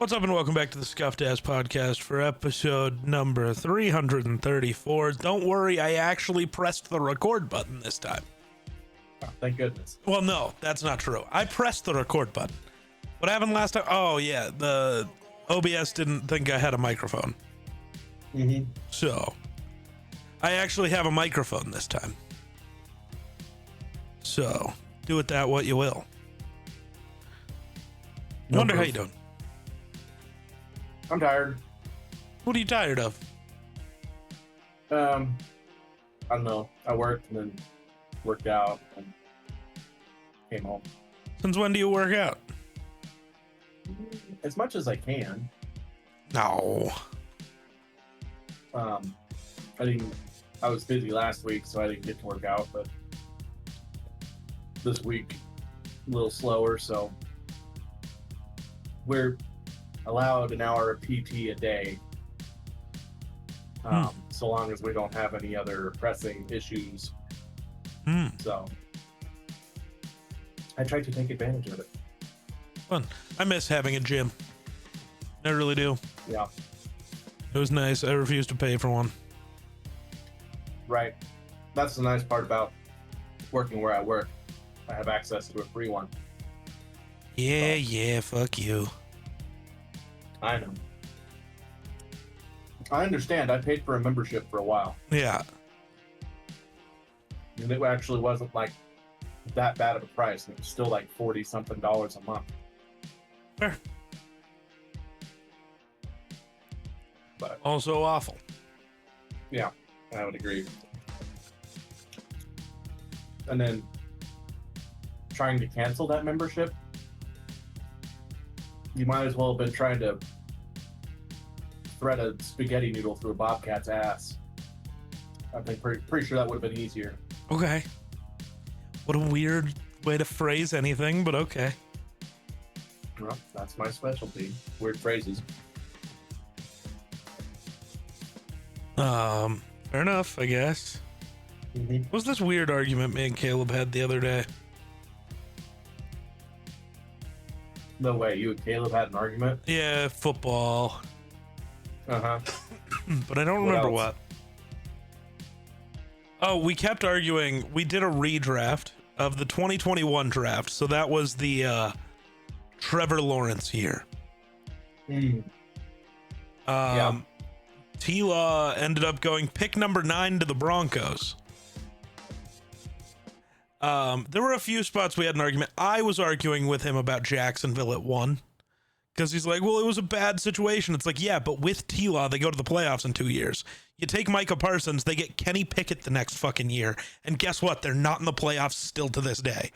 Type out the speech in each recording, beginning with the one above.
What's up and welcome back to the Scuffed Ass Podcast for episode number 334. Don't worry, I actually pressed the record button this time. Oh, thank goodness. Well, no, that's not true. I pressed the record button. What happened last time? Oh, yeah, the OBS didn't think I had a microphone. Mm-hmm. So, I actually have a microphone this time. So, do with that what you will. I wonder how you doing. I'm tired. What are you tired of? I don't know. I worked and then worked out and came home. Since when do you work out? As much as I can. No. I was busy last week, so I didn't get to work out, but this week a little slower, so we're allowed an hour of PT a day. So long as we don't have any other pressing issues. So I tried to take advantage of it. Fun. I miss having a gym. I really do. Yeah, It was nice. I refused to pay for one. right. That's the nice part about working where I work. I have access to a free one. Yeah, fuck you. I know. I understand. I paid for a membership for a while, Yeah. and it actually wasn't like that bad of a price. It was still like $40-something a month. Fair. But Also awful. yeah, I would agree. And then trying to cancel that membership, you might as well have been trying to thread a spaghetti noodle through a bobcat's ass. I think pretty sure that would have been easier. Okay. What a weird way to phrase anything, but okay. Well, that's my specialty. Weird phrases. Fair enough, I guess. Mm-hmm. What was this weird argument me and Caleb had the other day? No way. You and Caleb had an argument? Yeah, football. Uh-huh. But I don't What remember else? what. Oh, we kept arguing. We did a redraft of the 2021 draft. So that was the Trevor Lawrence year. Yeah. T-Law ended up going pick number 9 to the Broncos. There were a few spots we had an argument. I was arguing with him about Jacksonville at 1 because he's like, well, it was a bad situation. It's like, yeah, but with T-Law, they go to the playoffs in 2 years. You take Micah Parsons, they get Kenny Pickett the next fucking year. And guess what? They're not in the playoffs still to this day.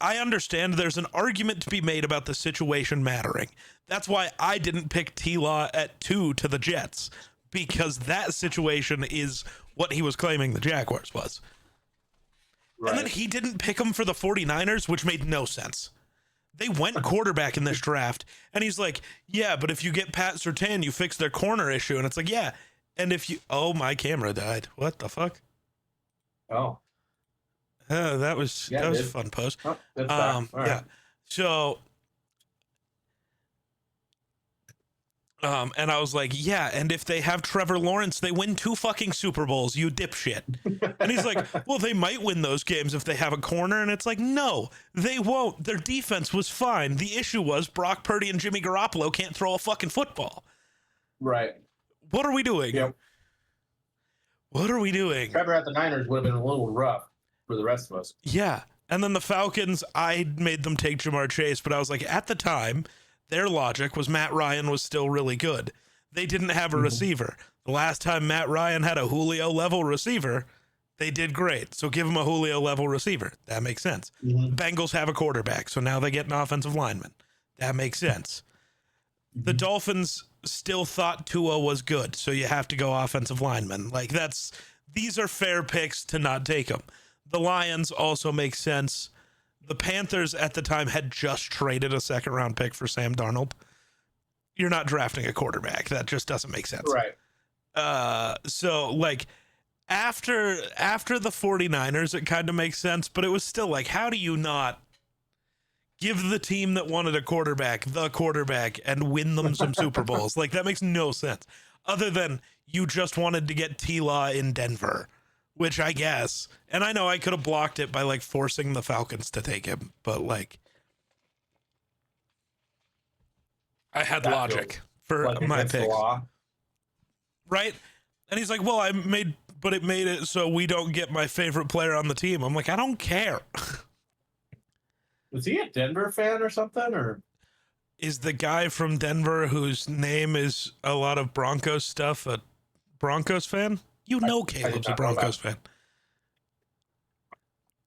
I understand there's an argument to be made about the situation mattering. That's why I didn't pick T-Law at 2 to the Jets, because that situation is what he was claiming the Jaguars was. Right. And then he didn't pick him for the 49ers, which made no sense. They went quarterback in this draft, and he's like, yeah, but if you get Pat Surtain, you fix their corner issue. And it's like, yeah. And if you, oh, my camera died. What the fuck? Oh. That was Yeah, a dude. fun post. Oh, it's back. All right. Yeah. So, and I was like, yeah, and if they have Trevor Lawrence, they win 2 fucking Super Bowls, you dipshit. And he's like, well, they might win those games if they have a corner. And it's like, no, they won't. Their defense was fine. The issue was Brock Purdy and Jimmy Garoppolo can't throw a fucking football. Right. What are we doing? Yep. What are we doing? Trevor at the Niners would have been a little rough for the rest of us. Yeah. And then the Falcons, I made them take Jamar Chase, but I was like, at the time, their logic was Matt Ryan was still really good. They didn't have a receiver. The last time Matt Ryan had a Julio level receiver, they did great. So give him a Julio level receiver. That makes sense. Mm-hmm. Bengals have a quarterback, so now they get an offensive lineman. That makes sense. The Dolphins still thought Tua was good, so you have to go offensive lineman. Like these are fair picks to not take them. The Lions also make sense. The Panthers at the time had just traded a second round pick for Sam Darnold. You're not drafting a quarterback. That just doesn't make sense. Right. So like after the 49ers, it kind of makes sense, but it was still like, how do you not give the team that wanted a quarterback the quarterback and win them some Super Bowls. Like, that makes no sense. Other than you just wanted to get T-Law in Denver, which I guess, and I know I could have blocked it by like forcing the Falcons to take him, but like I had That logic feels for like my against the picks, law. right? And he's like, well, but it made it so we don't get my favorite player on the team. I'm like, I don't care. Was he a Denver fan or something? Or Is the guy from Denver whose name is a lot of Broncos stuff a Broncos fan? You know Caleb's a not know that. Broncos fan.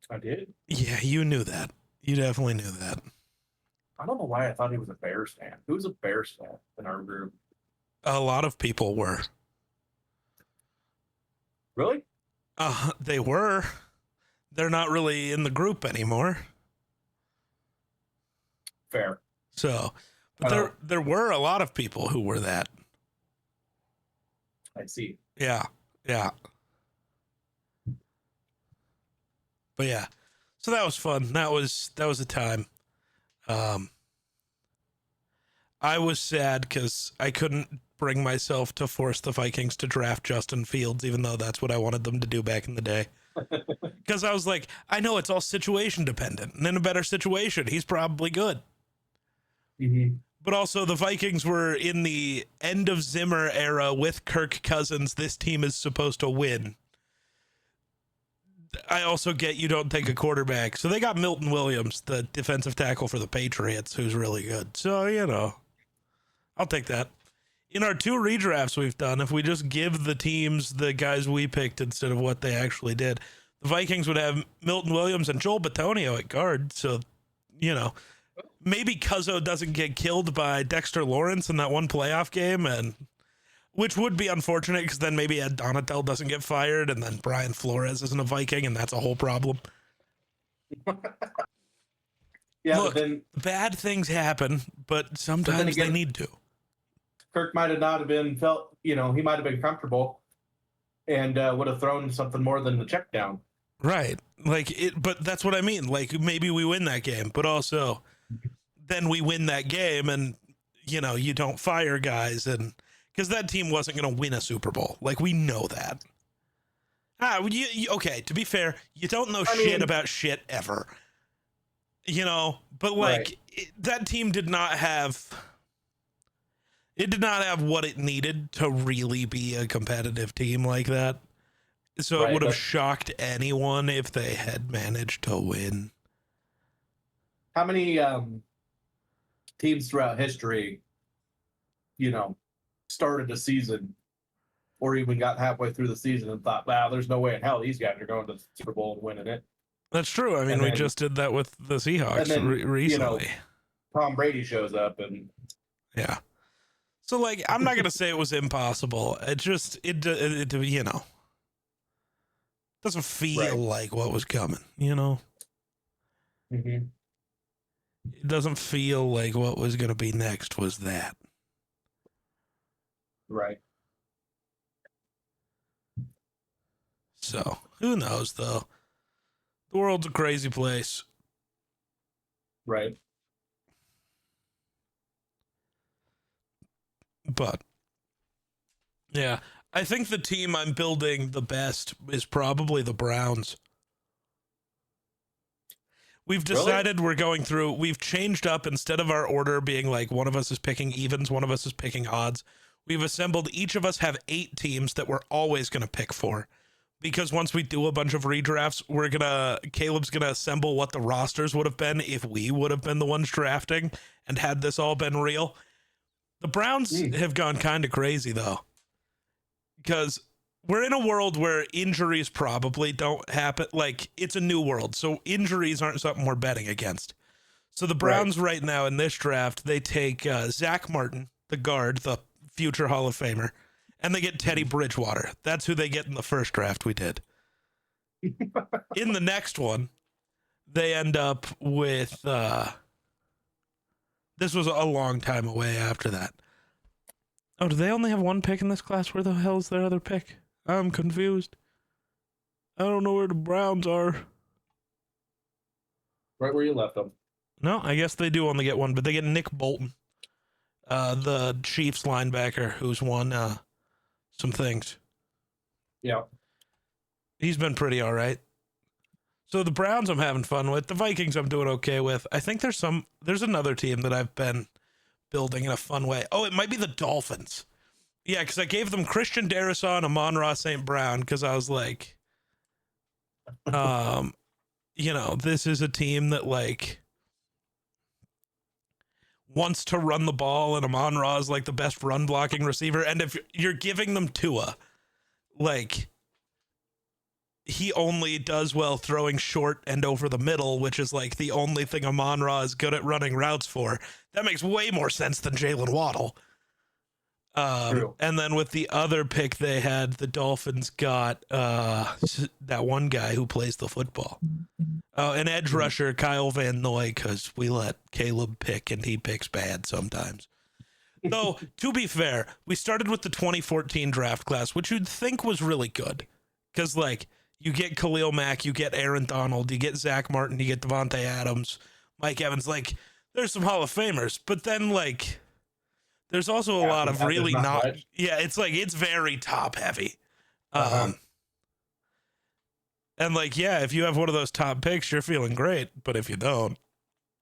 I did. Yeah, you knew that. You definitely knew that. I don't know why I thought he was a Bears fan. Who was a Bears fan in our group? A lot of people were. Really? They were. They're not really in the group anymore. Fair. So, but there were a lot of people who were that. I see. Yeah. But yeah. So that was fun. That was a time. I was sad because I couldn't bring myself to force the Vikings to draft Justin Fields, even though that's what I wanted them to do back in the day. Because I was like, I know it's all situation dependent, and in a better situation, he's probably good. Mm-hmm. But also, the Vikings were in the end of Zimmer era with Kirk Cousins. This team is supposed to win. I also get you don't take a quarterback. So they got Milton Williams, the defensive tackle for the Patriots, who's really good. So, I'll take that. In our 2 redrafts we've done, if we just give the teams the guys we picked instead of what they actually did, the Vikings would have Milton Williams and Joel Bitonio at guard. So, maybe Cuzzo doesn't get killed by Dexter Lawrence in that one playoff game, and which would be unfortunate because then maybe Ed Donatel doesn't get fired, and then Brian Flores isn't a Viking, and that's a whole problem. Yeah, Look, but then bad things happen, but sometimes again, they need to. Kirk might have not have been he might have been comfortable and would have thrown something more than the check down. Right. But that's what I mean. Like, maybe we win that game, but also then we win that game and, you don't fire guys, and because that team wasn't going to win a Super Bowl. Like, we know that. Okay, to be fair, you don't know shit about shit ever. But like, right. That team did not have what it needed to really be a competitive team like that. So Right, it would have but shocked anyone if they had managed to win. how many teams throughout history, started a season or even got halfway through the season and thought, wow, there's no way in hell these guys are going to the Super Bowl and winning it. That's true. I mean, we just did that with the Seahawks recently. Tom Brady shows up and Yeah. So, like, I'm not going to say it was impossible. It just, it doesn't feel Right. like what was coming, It doesn't feel like what was going to be next was that. Right. So, who knows, though? The world's a crazy place. Right. But, yeah, I think the team I'm building the best is probably the Browns. We've decided we've changed up, instead of our order being like one of us is picking evens, one of us is picking odds. We've assembled, each of us have 8 teams that we're always going to pick for. Because once we do a bunch of redrafts, Caleb's going to assemble what the rosters would have been if we would have been the ones drafting and had this all been real. The Browns have gone kind of crazy, though, because we're in a world where injuries probably don't happen. Like, it's a new world, so injuries aren't something we're betting against. So the Browns right now in this draft, they take Zach Martin, the guard, the future Hall of Famer, and they get Teddy Bridgewater. That's who they get in the first draft we did. In the next one, they end up with... this was a long time away after that. Oh, do they only have 1 pick in this class? Where the hell's their other pick? I'm confused. I don't know where the Browns are. Right where you left them. No, I guess they do only get one, but they get Nick Bolton, the Chiefs linebacker, who's won some things. Yeah. He's been pretty all right. So the Browns I'm having fun with. The Vikings I'm doing okay with. I think there's another team that I've been building in a fun way. Oh, it might be the Dolphins. Yeah, because I gave them Christian Darrisaw and Amon-Ra St. Brown because I was like, this is a team that like wants to run the ball, and Amon-Ra is like the best run blocking receiver. And if you're giving them Tua, like he only does well throwing short and over the middle, which is like the only thing Amon-Ra is good at running routes for. That makes way more sense than Jalen Waddle. And then with the other pick they had, the Dolphins got that one guy who plays the football. An edge rusher, Kyle Van Noy, because we let Caleb pick and he picks bad sometimes. Though, to be fair, we started with the 2014 draft class, which you'd think was really good. Because, like, you get Khalil Mack, you get Aaron Donald, you get Zach Martin, you get Devontae Adams, Mike Evans. Like, there's some Hall of Famers. But then, like, there's also a lot of really not. Yeah, it's like, it's very top heavy. And, like, yeah, if you have one of those top picks, you're feeling great. But if you don't,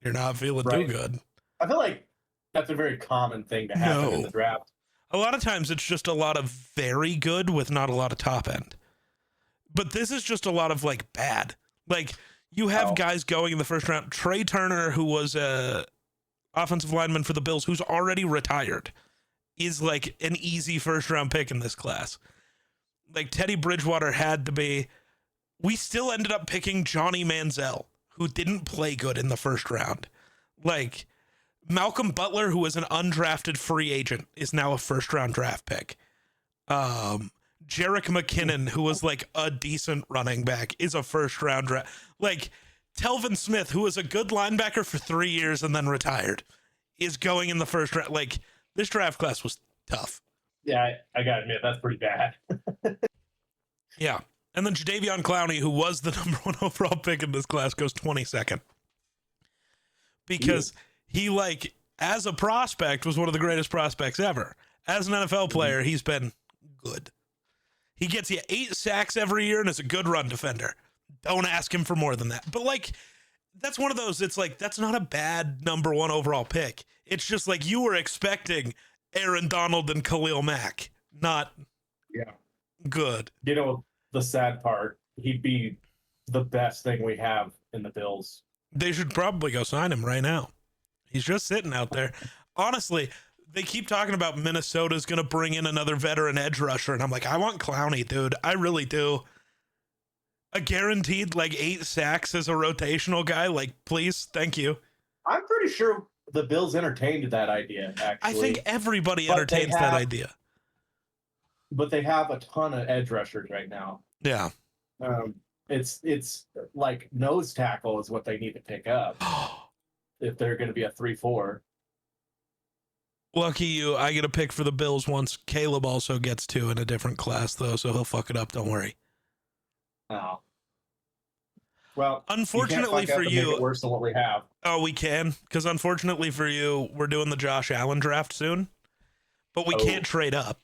you're not feeling too good. I feel like that's a very common thing to happen in the draft. A lot of times it's just a lot of very good with not a lot of top end. But this is just a lot of like bad. Like you have guys going in the first round. Trey Turner, who was a offensive lineman for the Bills, who's already retired, is like an easy first round pick in this class. Like Teddy Bridgewater had to be. We still ended up picking Johnny Manziel, who didn't play good in the first round. Like Malcolm Butler, who was an undrafted free agent, is now a first round draft pick. Jerick McKinnon, who was like a decent running back, is a first round draft. Like Telvin Smith, who was a good linebacker for 3 years and then retired, is going in the first round. Like this draft class was tough. Yeah, I gotta admit, that's pretty bad. Yeah. And then Jadeveon Clowney, who was the number 1 overall pick in this class, goes 22nd. Because he, like, as a prospect, was one of the greatest prospects ever. As an NFL player, he's been good. He gets you 8 sacks every year and is a good run defender. Don't ask him for more than that. But, like, that's one of those, it's like, that's not a bad number 1 overall pick. It's just like you were expecting Aaron Donald and Khalil Mack. Not good. You know, the sad part, he'd be the best thing we have in the Bills. They should probably go sign him right now. He's just sitting out there. Honestly, they keep talking about Minnesota's going to bring in another veteran edge rusher, and I'm like, I want Clowney, dude. I really do. A guaranteed, like, 8 sacks as a rotational guy. Like, please, thank you. I'm pretty sure the Bills entertained that idea, actually. I think everybody entertains that idea. But they have a ton of edge rushers right now. Yeah. It's like nose tackle is what they need to pick up if they're going to be a 3-4. Lucky you. I get a pick for the Bills once. Caleb also gets 2 in a different class, though, so he'll fuck it up. Don't worry. Oh. Well, unfortunately for you, make it worse than what we have. Oh, we can, because unfortunately for you, we're doing the Josh Allen draft soon, but we can't trade up.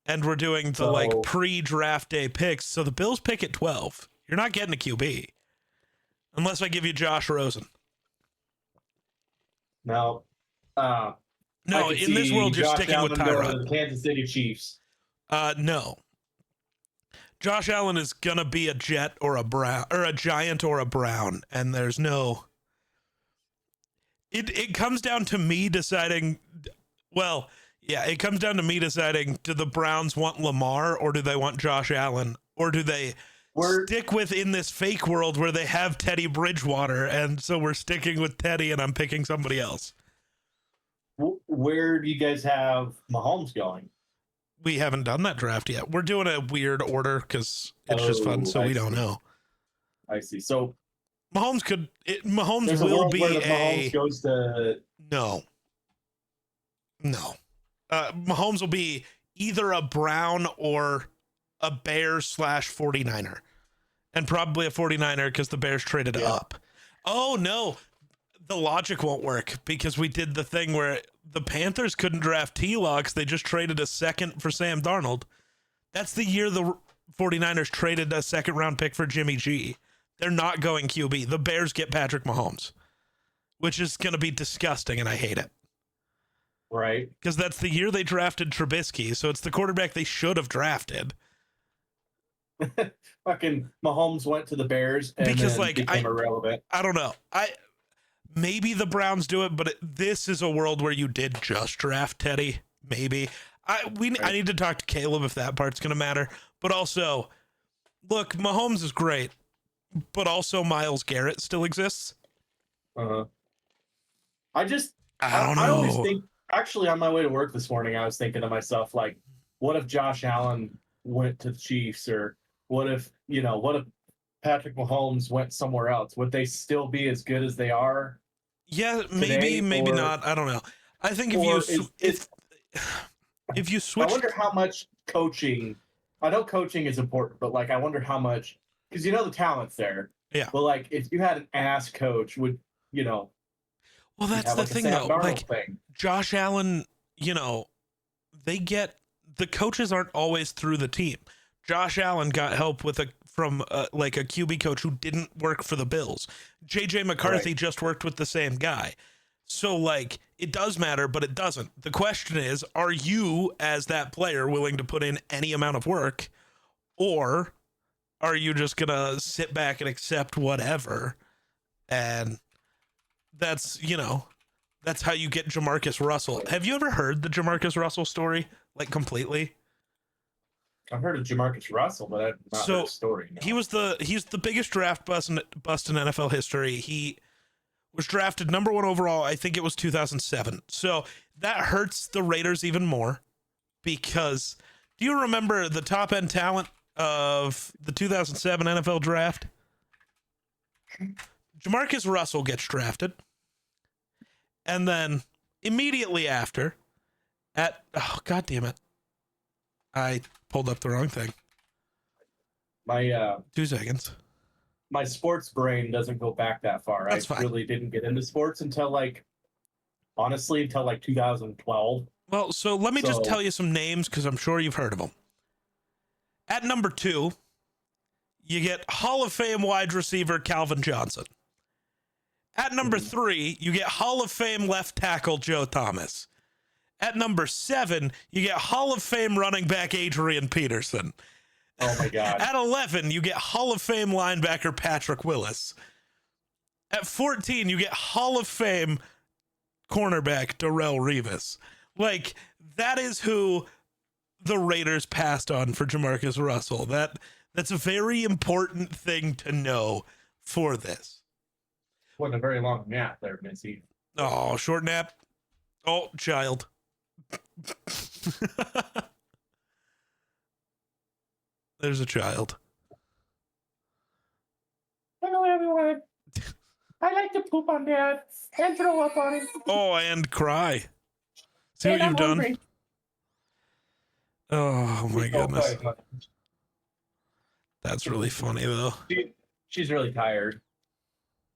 And we're doing the like pre-draft day picks. So the Bills pick at 12. You're not getting a QB unless I give you Josh Rosen. No. No, in this world, you're sticking with Tyrod. The Kansas City Chiefs. No. Josh Allen is gonna be a Jet or a Brown or a Giant or a Brown, and there's no. It comes down to me deciding. Well. Yeah, it comes down to me deciding, do the Browns want Lamar or do they want Josh Allen? Or do they stick within this fake world where they have Teddy Bridgewater, and so we're sticking with Teddy and I'm picking somebody else? Where do you guys have Mahomes going? We haven't done that draft yet. We're doing a weird order because it's just fun, so we don't know. I see. So Mahomes will be Mahomes goes to... No. Mahomes will be either a Brown or a Bears/49er, and probably a 49er because the Bears traded up. Oh no, the logic won't work because we did the thing where the Panthers couldn't draft T-Law because they just traded a second for Sam Darnold. That's the year the 49ers traded a second round pick for Jimmy G. They're not going QB. The Bears get Patrick Mahomes, which is going to be disgusting, and I hate it. Right. Because that's the year they drafted Trubisky, so it's the quarterback they should have drafted. Fucking Mahomes went to the Bears and Because, then like, became irrelevant. I don't know. Maybe the Browns do it, but this is a world where you did just draft Teddy. Maybe. I need to talk to Caleb if that part's going to matter. But also, look, Mahomes is great, but also Myles Garrett still exists. Uh-huh. I don't know. I always think, actually, on my way to work this morning, I was thinking to myself, like, what if Josh Allen went to the Chiefs, or what if Patrick Mahomes went somewhere else? Would they still be as good as they are? Yeah, Today, maybe or, not. I don't know. I think if you switch, I wonder how much coaching. I know coaching is important, but like, I wonder how much, because the talent's there. Yeah. But like, if you had an ass coach, would Well, that's the like thing, though. Like, Josh Allen, they get the coaches aren't always through the team. Josh Allen got help from a QB coach who didn't work for the Bills. JJ McCarthy just worked with the same guy. So, like, it does matter, but it doesn't. The question is, are you, as that player, willing to put in any amount of work, or are you just going to sit back and accept whatever? And that's how you get Jamarcus Russell. Have you ever heard the Jamarcus Russell story, like, completely? I've heard of Jamarcus Russell, but I've not heard the story. No. He's the biggest draft bust in NFL history. He was drafted number 1 overall. I think it was 2007. So that hurts the Raiders even more because do you remember the top end talent of the 2007 NFL draft? Jamarcus Russell gets drafted. And then immediately after God damn it. I pulled up the wrong thing. My 2 seconds. My sports brain doesn't go back that far. That's fine. Really didn't get into sports until honestly, 2012. Well, so let me just tell you some names because I'm sure you've heard of them. At number 2, you get Hall of Fame wide receiver Calvin Johnson. At number 3, you get Hall of Fame left tackle Joe Thomas. At number 7, you get Hall of Fame running back Adrian Peterson. Oh my God. At 11, you get Hall of Fame linebacker Patrick Willis. At 14, you get Hall of Fame cornerback Darrelle Revis. Like, that is who the Raiders passed on for Jamarcus Russell. That's a very important thing to know for this. Wasn't a very long nap there, Missy. Oh, short nap. Oh, child. There's a child. Hello, everyone. I like to poop on Dad and throw up on him. Oh, and cry. See and what you've done? Hungry. Oh, my goodness. That's really funny, though. She's really tired.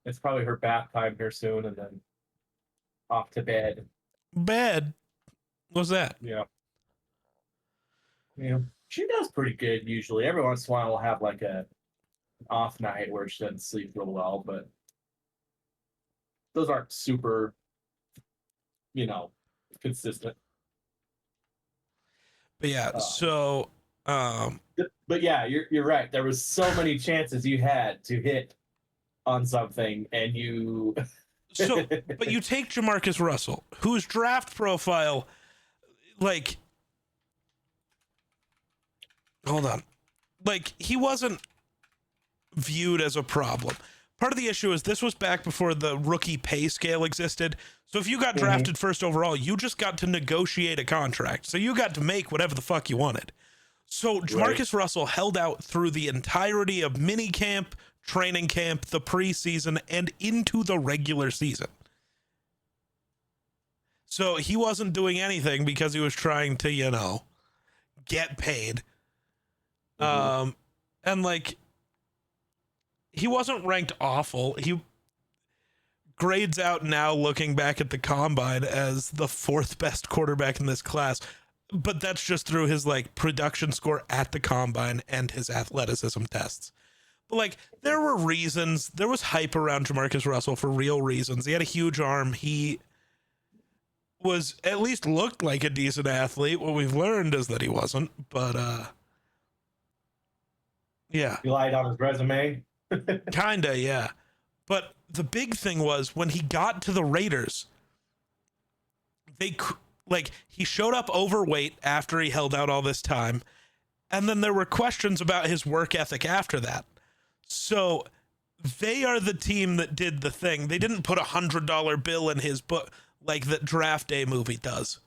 It's probably her bath time here soon, and then off to bed. Bed? What's that? Yeah. Yeah. She does pretty good usually. Every once in a while, we'll have like an off night where she doesn't sleep real well, but those aren't super, consistent. But yeah, But yeah, you're right. There was so many chances you had to hit on something, and you. But you take Jamarcus Russell, whose draft profile, like, hold on, like, he wasn't viewed as a problem. Part of the issue is this was back before the rookie pay scale existed. So if you got drafted first overall, you just got to negotiate a contract. So you got to make whatever the fuck you wanted. So Jamarcus Russell held out through the entirety of mini camp, training camp, the preseason, and into the regular season. So he wasn't doing anything because he was trying to, get paid. And like, he wasn't ranked awful. grades out now looking back at the combine as the fourth best quarterback in this class, but that's just through his like production score at the combine and his athleticism tests. But like there were reasons, there was hype around Jamarcus Russell for real reasons. He had a huge arm. He was at least looked like a decent athlete. What we've learned is that he wasn't, but yeah. He lied on his resume. Kinda, yeah. But the big thing was when he got to the Raiders, he showed up overweight after he held out all this time, and then there were questions about his work ethic after that. So they are the team that did the thing. They didn't put $100 bill in his book like that Draft Day movie does.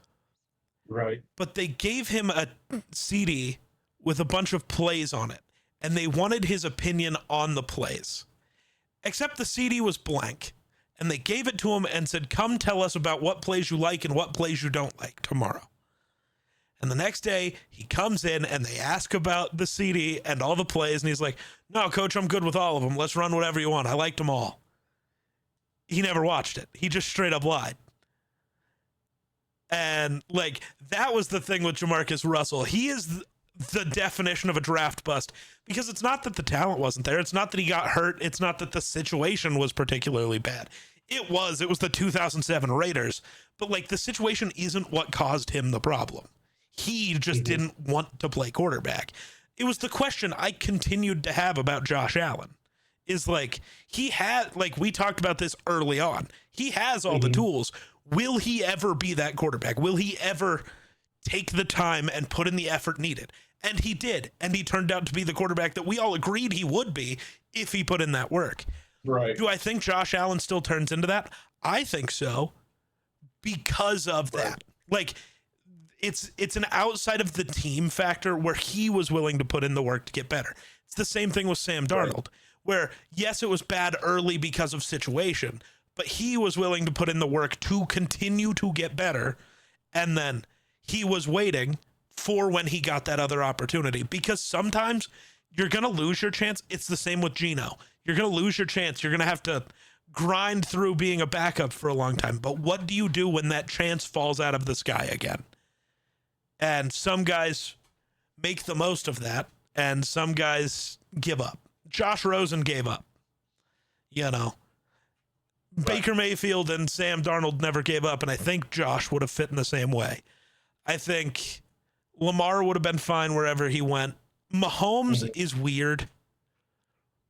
Right. But they gave him a CD with a bunch of plays on it, and they wanted his opinion on the plays. Except the CD was blank, and they gave it to him and said, come tell us about what plays you like and what plays you don't like tomorrow. And the next day, he comes in, and they ask about the CD and all the plays, and he's like, no, coach, I'm good with all of them. Let's run whatever you want. I liked them all. He never watched it. He just straight up lied. And, like, that was the thing with Jamarcus Russell. He is the definition of a draft bust, because it's not that the talent wasn't there. It's not that he got hurt. It's not that the situation was particularly bad. It was the 2007 Raiders, but like the situation isn't what caused him the problem. He just didn't want to play quarterback. It was the question I continued to have about Josh Allen is like, he had, like we talked about this early on. He has all the tools. Will he ever be that quarterback? Will he ever take the time and put in the effort needed? And he did. And he turned out to be the quarterback that we all agreed he would be if he put in that work. Right. Do I think Josh Allen still turns into that? I think so, because of that. Like, it's an outside of the team factor where he was willing to put in the work to get better. It's the same thing with Sam Darnold, where yes, it was bad early because of situation, but he was willing to put in the work to continue to get better. And then he was waiting for when he got that other opportunity, because sometimes you're going to lose your chance. It's the same with Geno. You're going to lose your chance. You're going to have to grind through being a backup for a long time. But what do you do when that chance falls out of the sky again? And some guys make the most of that, and some guys give up. Josh Rosen gave up. You know, Baker Mayfield and Sam Darnold never gave up, and I think Josh would have fit in the same way. I think Lamar would have been fine wherever he went. Mahomes is weird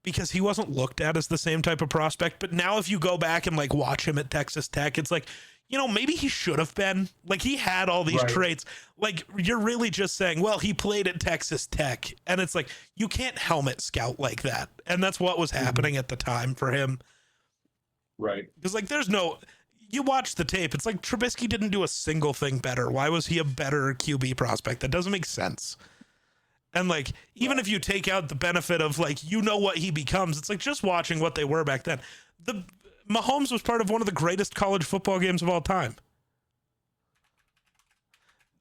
because he wasn't looked at as the same type of prospect. But now if you go back and like watch him at Texas Tech, it's like, you know, maybe he should have been. Like, he had all these traits. Like, you're really just saying, well, he played at Texas Tech. And it's like, you can't helmet scout like that. And that's what was happening at the time for him. Right. Because, like, there's no... You watch the tape, it's like Trubisky didn't do a single thing better. Why was he a better QB prospect? That doesn't make sense. And, like, even if you take out the benefit of, like, you know what he becomes, it's like just watching what they were back then. Mahomes was part of one of the greatest college football games of all time.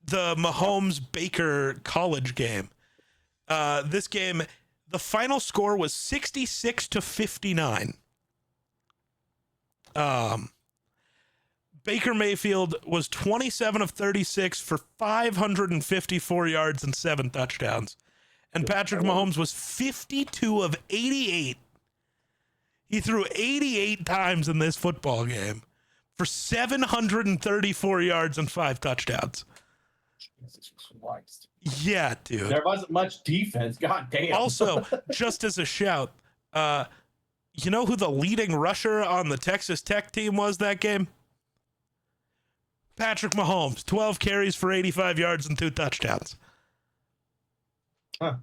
The Mahomes-Baker college game. This game, the final score was 66-59. Baker Mayfield was 27 of 36 for 554 yards and 7 touchdowns. And Patrick Mahomes was 52 of 88. He threw 88 times in this football game for 734 yards and 5 touchdowns. Jesus Christ. Yeah, dude. There wasn't much defense. God damn. Also, just as a shout, you know who the leading rusher on the Texas Tech team was that game? Patrick Mahomes, 12 carries for 85 yards and 2 touchdowns. Huh.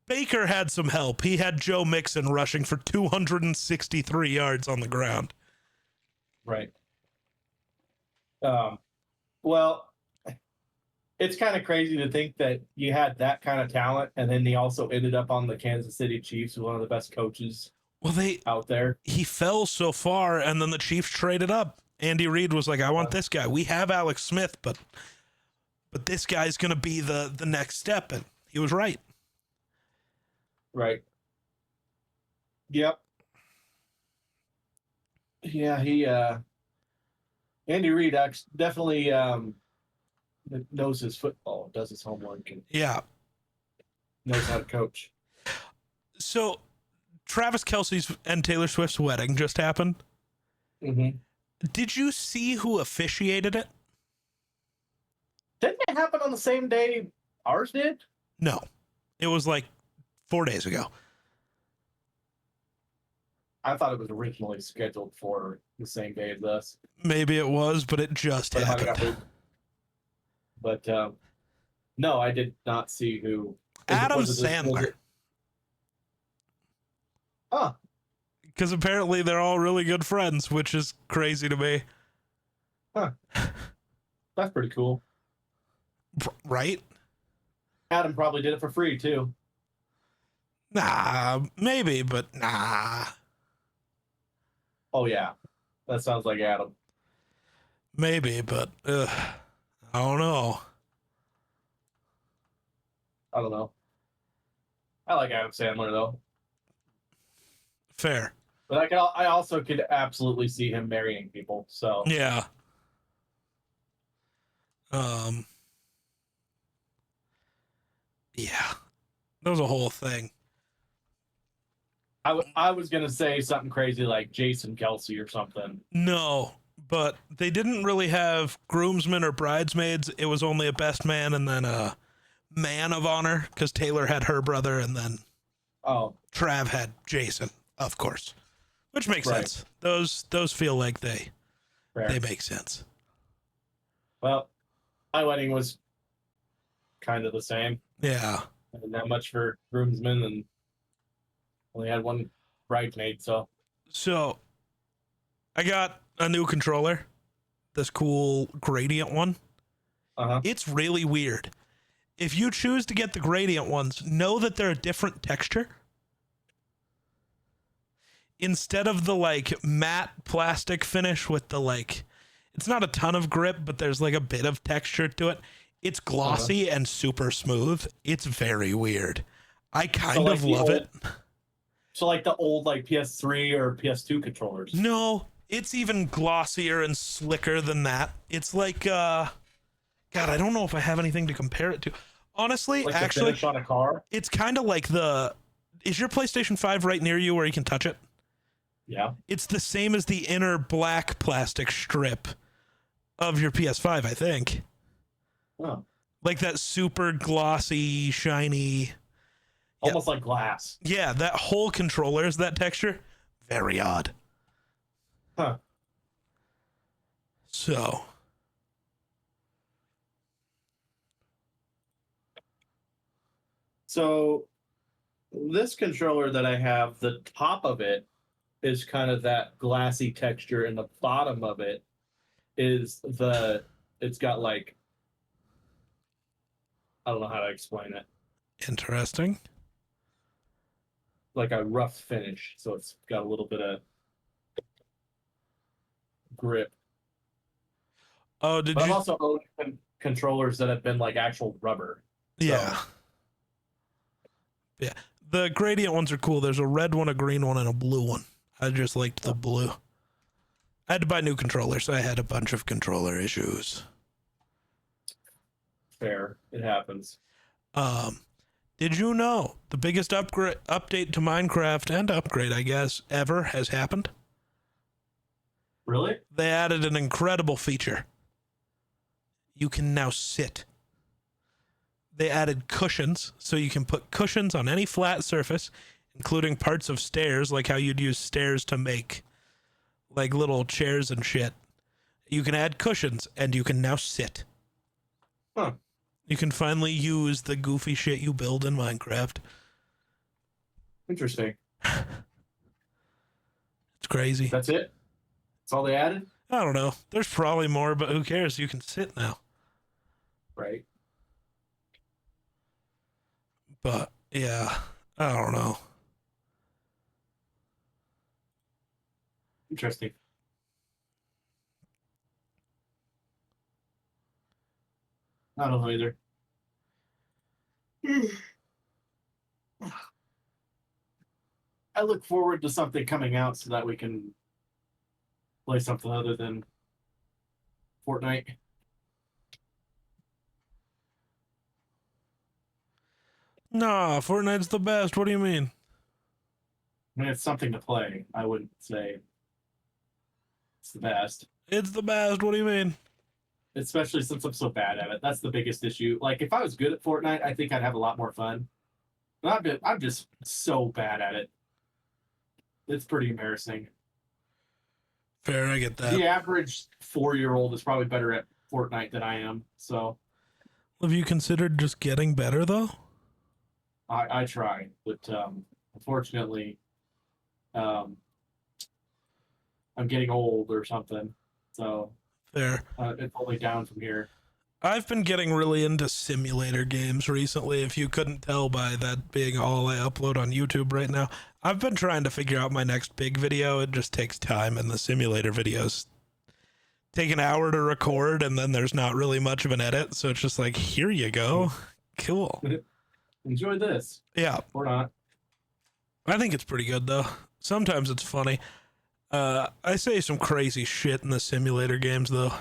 Baker had some help. He had Joe Mixon rushing for 263 yards on the ground. Right. Well, it's kind of crazy to think that you had that kind of talent, and then he also ended up on the Kansas City Chiefs, one of the best coaches out there. He fell so far, and then the Chiefs traded up. Andy Reid was like, I want this guy. We have Alex Smith, but this guy's going to be the next step. And he was right. Right. Yep. Yeah, he Andy Reid definitely knows his football, does his homework, and Yeah. knows how to coach. So Travis Kelsey's and Taylor Swift's wedding just happened. Mm-hmm. Did you see who officiated it? Didn't it happen on the same day ours did? No. It was like 4 days ago. I thought it was originally scheduled for the same day as us. Maybe it was, but it just But it might have got happened. moved. But no, I did not see who. Adam Was it Sandler. Huh. Because apparently they're all really good friends, which is crazy to me. That's pretty cool. Right? Adam probably did it for free too. Nah, maybe, but nah. Oh yeah, that sounds like Adam. Maybe, but I don't know. I don't know. I like Adam Sandler though, Fair. but I also could absolutely see him marrying people. So Yeah. Um. Yeah. That was a whole thing. I was gonna say something crazy like Jason Kelsey or something. No, but they didn't really have groomsmen or bridesmaids. It was only a best man and then a man of honor because Taylor had her brother and then Oh, Trav had Jason, of course, which makes Right. sense. Those feel like they fair. make sense. Well, my wedding was kind of the same. Yeah. Not much for groomsmen, and only had one bridesmaid. So I got a new controller, this cool gradient one. Uh-huh. It's really weird. If you choose to get the gradient ones, know that they're a different texture. Instead of the like matte plastic finish with the like, it's not a ton of grip, but there's like a bit of texture to it. It's glossy and super smooth. It's very weird. I kind like of the love old- it. So like the old like PS3 or PS2 controllers. No, it's even glossier and slicker than that. It's like God, I don't know if I have anything to compare it to. Honestly, Like actually, the finish on a car. it's kind of like is your PlayStation 5 right near you where you can touch it? Yeah. It's the same as the inner black plastic strip of your PS5, I think. Oh. Like that super glossy, shiny. Almost like glass. Yeah, that whole controller is that texture. Very odd. Huh. So, So this controller that I have, the top of it is kind of that glassy texture, and the bottom of it is it's got like, I don't know how to explain it, interesting. like a rough finish. So it's got a little bit of grip. Oh, did But I've you? also owned controllers that have been like actual rubber. Yeah. Yeah. The gradient ones are cool. There's a red one, a green one, and a blue one. I just liked the blue. I had to buy new controllers, so I had a bunch of controller issues. Fair. It happens. Did you know the biggest update to Minecraft and upgrade, I guess, ever has happened? Really? They added an incredible feature. You can now sit. They added cushions, so you can put cushions on any flat surface, including parts of stairs, like how you'd use stairs to make like little chairs and shit. You can add cushions, and you can now sit. Huh. You can finally use the goofy shit you build in Minecraft. Interesting. It's crazy. That's it? That's all they added? I don't know. There's probably more, but who cares? You can sit now. Right. But yeah, I don't know. Interesting. I don't know either. I look forward to something coming out so that we can play something other than Fortnite. Nah, Fortnite's the best. What do you mean? I mean, it's something to play. I wouldn't say it's the best, It's the best. What do you mean? especially since I'm so bad at it. That's the biggest issue. Like, if I was good at Fortnite, I think I'd have a lot more fun. But I'm just so bad at it. It's pretty embarrassing. Fair, I get that. The average 4-year-old is probably better at Fortnite than I am. So Have you considered just getting better though? I try, but unfortunately, I'm getting old or something. So Fair. it's only down from here. I've been getting really into simulator games recently, if you couldn't tell by that being all I upload on YouTube right now. I've been trying to figure out my next big video. It just takes time, and the simulator videos take an hour to record, and then there's not really much of an edit, so it's just like, here you go. Cool. Enjoy this. Yeah, Or not. I think it's pretty good, though. Sometimes it's funny. I say some crazy shit in the simulator games, though.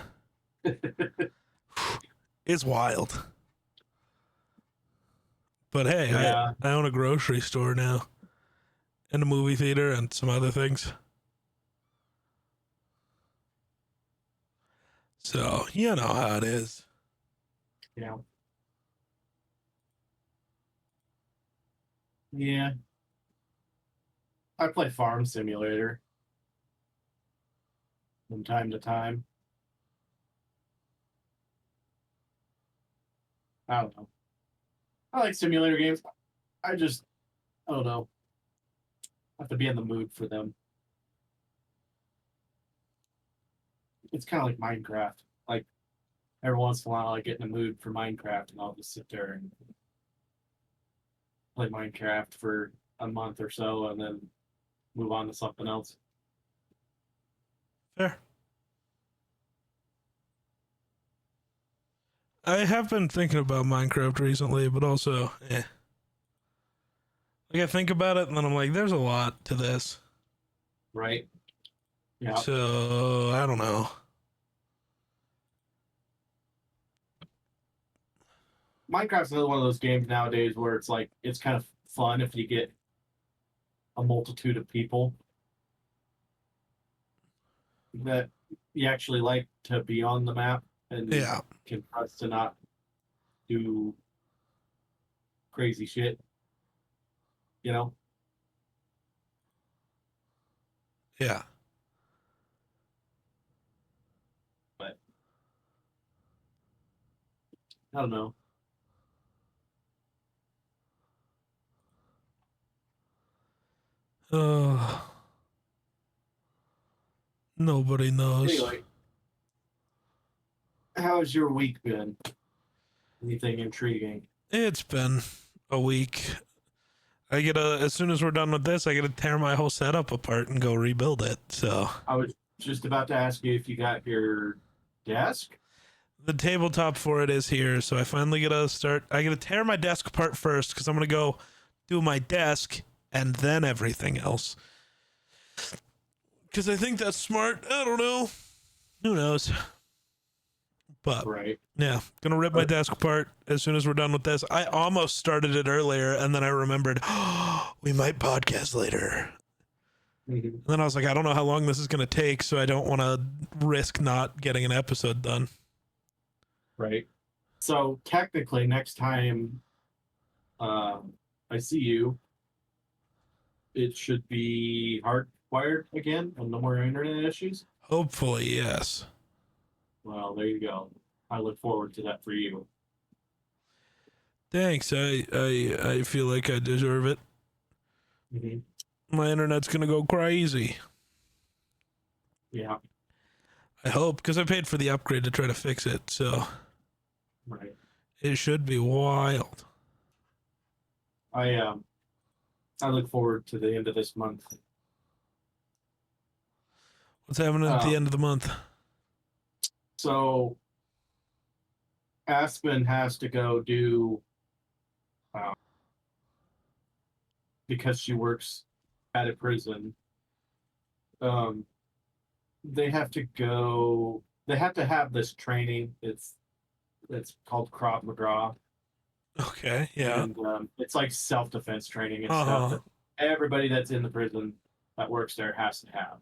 It's wild. But hey, Yeah. I own a grocery store now, and a movie theater, and some other things. So, you know how it is. Yeah. Yeah. I play Farm Simulator from time to time. I don't know. I like simulator games. I don't know. I have to be in the mood for them. It's kind of like Minecraft. Like every once in a while, I get in the mood for Minecraft, and I'll just sit there and play Minecraft for a month or so, and then move on to something else. Fair. I have been thinking about Minecraft recently, but also, Like, I think about it, and then I'm like, there's a lot to this. Right? Yeah. So, I don't know. Minecraft's another one of those games nowadays where it's like it's kind of fun if you get a multitude of people that you actually like to be on the map and Yeah. can trust to not do crazy shit. You know? Yeah. But I don't know. Nobody knows. Anyway, how's your week been? Anything intriguing? It's been a week. As soon as we're done with this, I gotta tear my whole setup apart and go rebuild it. So I was just about to ask you if you got your desk. the tabletop for it is here. So I finally I gotta tear my desk apart first, because I'm gonna go do my desk and then everything else. Because I think that's smart. I don't know. Who knows? But Right. yeah, gonna rip my desk apart as soon as we're done with this. I almost started it earlier, and then I remembered, we might podcast later. Mm-hmm. And then I was like, I don't know how long this is gonna take, so I don't want to risk not getting an episode done. Right. So technically, next time I see you, it should be hardwired again and no more internet issues. Hopefully, yes. Well, there you go. I look forward to that for you. Thanks. I feel like I deserve it. Mm-hmm. My internet's gonna go crazy. Yeah. I hope, because I paid for the upgrade to try to fix it, so Right. it should be wild. I look forward to the end of this month. What's happening at the end of the month? So Aspen has to go do because she works at a prison. they have to go. They have to have this training. It's called Krav Maga, Okay. Yeah. and it's like self defense training and stuff Uh-huh. that everybody that's in the prison that works there has to have.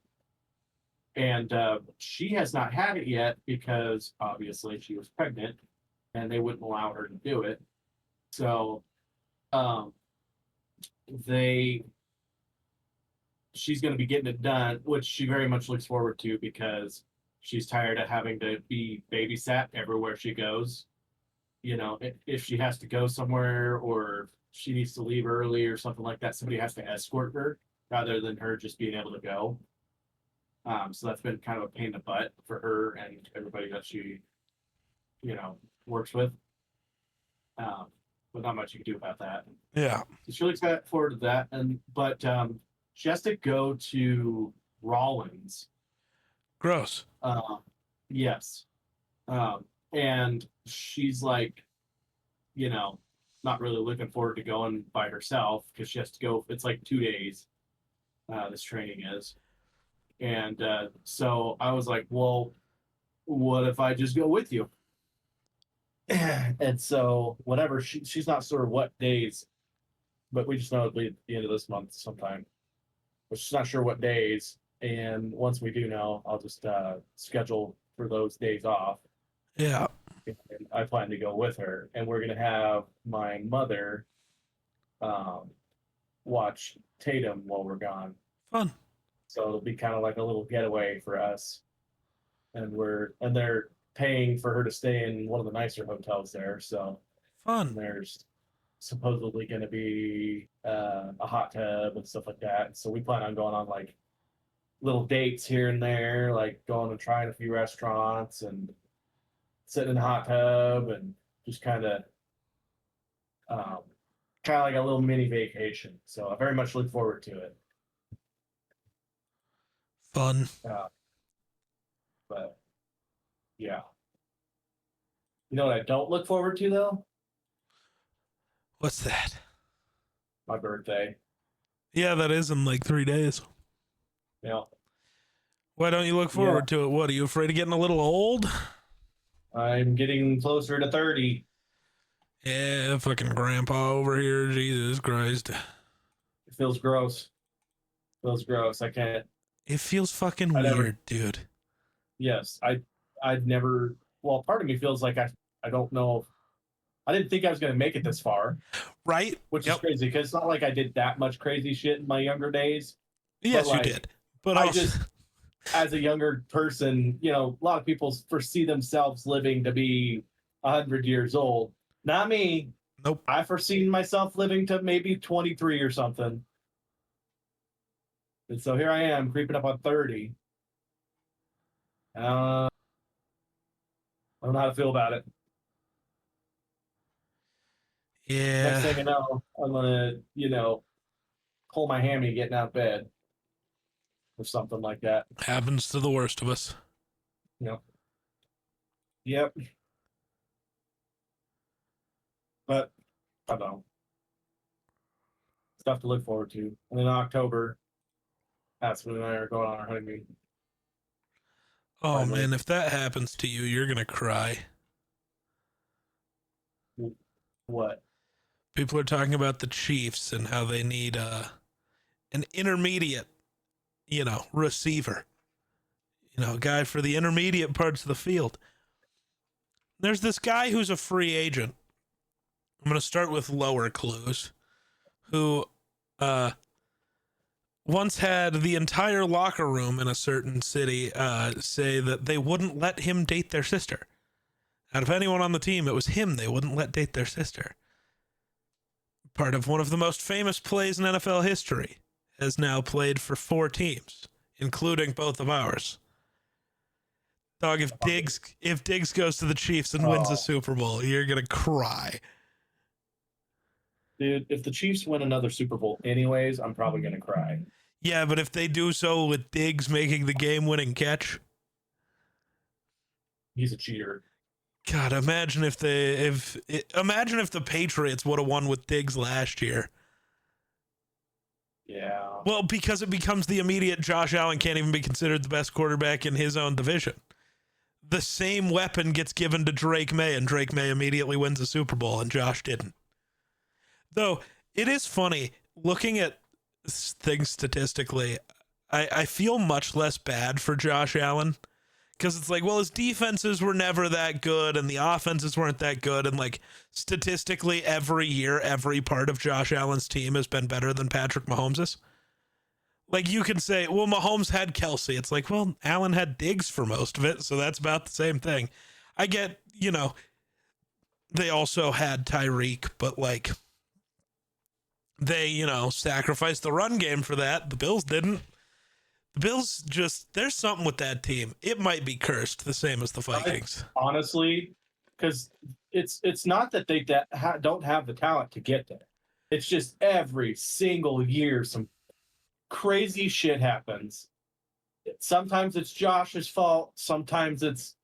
And she has not had it yet because obviously she was pregnant, and they wouldn't allow her to do it. So um, they she's going to be getting it done, which she very much looks forward to because she's tired of having to be babysat everywhere she goes. You know, if she has to go somewhere or she needs to leave early or something like that, somebody has to escort her rather than her just being able to go. So that's been kind of a pain in the butt for her and everybody that she, works with. Um, but not much you can do about that. Yeah. So she looks forward to that, but she has to go to Rollins. Gross. Yes, and she's like, you know, not really looking forward to going by herself because she has to go. It's like 2 days. This training is, and so I was like, well, what if I just go with you? And so whatever, she's not sure what days, but we just know it'll be at the end of this month sometime. But she's not sure what days. And once we do know, I'll just schedule for those days off. Yeah. And I plan to go with her, and we're gonna have my mother watch Tatum while we're gone. Fun. So it'll be kind of like a little getaway for us. And they're paying for her to stay in one of the nicer hotels there. So Fun. there's supposedly going to be a hot tub and stuff like that. So we plan on going on like little dates here and there, like going and trying a few restaurants and sitting in the hot tub and just kind of like a little mini vacation. So I very much look forward to it. Fun. But yeah, you know what I don't look forward to though? What's that? My birthday. Yeah, that is in like 3 days. You know, Why don't you look forward to it? What, are you afraid of getting a little old? I'm getting closer to 30. Yeah, fucking grandpa over here. Jesus Christ. It feels gross. Feels gross. I can't. It feels fucking I never- weird, dude. Yes, I'd never. Well, part of me feels like I don't know. I didn't think I was going to make it this far, Right? which Yep. is crazy because it's not like I did that much crazy shit in my younger days. Yes, like, you did. But I also, just, as a younger person, a lot of people foresee themselves living to be 100 years old. Not me. nope. I foreseen myself living to maybe 23 or something. And so here I am creeping up on 30. I don't know how to feel about it. Next thing Yeah. you know, I'm gonna, pull my hammy getting out of bed or something like that. Happens to the worst of us. Yep. But I don't know. Stuff to look forward to. And in October, Aspen and I are going on our honeymoon. Oh, Finally. man, if that happens to you, you're going to cry. What? People are talking about the Chiefs and how they need an intermediate, receiver. A guy for the intermediate parts of the field. There's this guy who's a free agent. I'm going to start with lower clues. Who once had the entire locker room in a certain city say that they wouldn't let him date their sister. Out of anyone on the team, it was him they wouldn't let date their sister. Part of one of the most famous plays in NFL history, has now played for 4 teams, including both of ours. Dog, if Diggs goes to the Chiefs and wins the Super Bowl, you're gonna cry. Dude, if the Chiefs win another Super Bowl anyways, I'm probably gonna cry. Yeah, but if they do so with Diggs making the game-winning catch, He's a cheater. God, imagine if the Patriots would have won with Diggs last year. Yeah. Well, because it becomes the immediate Josh Allen can't even be considered the best quarterback in his own division. The same weapon gets given to Drake May, and Drake May immediately wins the Super Bowl, and Josh didn't. Though, it is funny, looking at things statistically, I feel much less bad for Josh Allen. Because it's like, well, his defenses were never that good, and the offenses weren't that good, and like statistically, every year, every part of Josh Allen's team has been better than Patrick Mahomes's. Like you can say, well, Mahomes had Kelsey. It's like, well, Allen had Diggs for most of it, so that's about the same thing. I get, they also had Tyreek, but like they, sacrificed the run game for that. The Bills didn't. The Bills there's something with that team. It might be cursed, the same as the Vikings. Honestly, because it's not that they don't have the talent to get there. It's just every single year some crazy shit happens. Sometimes it's Josh's fault. Sometimes it's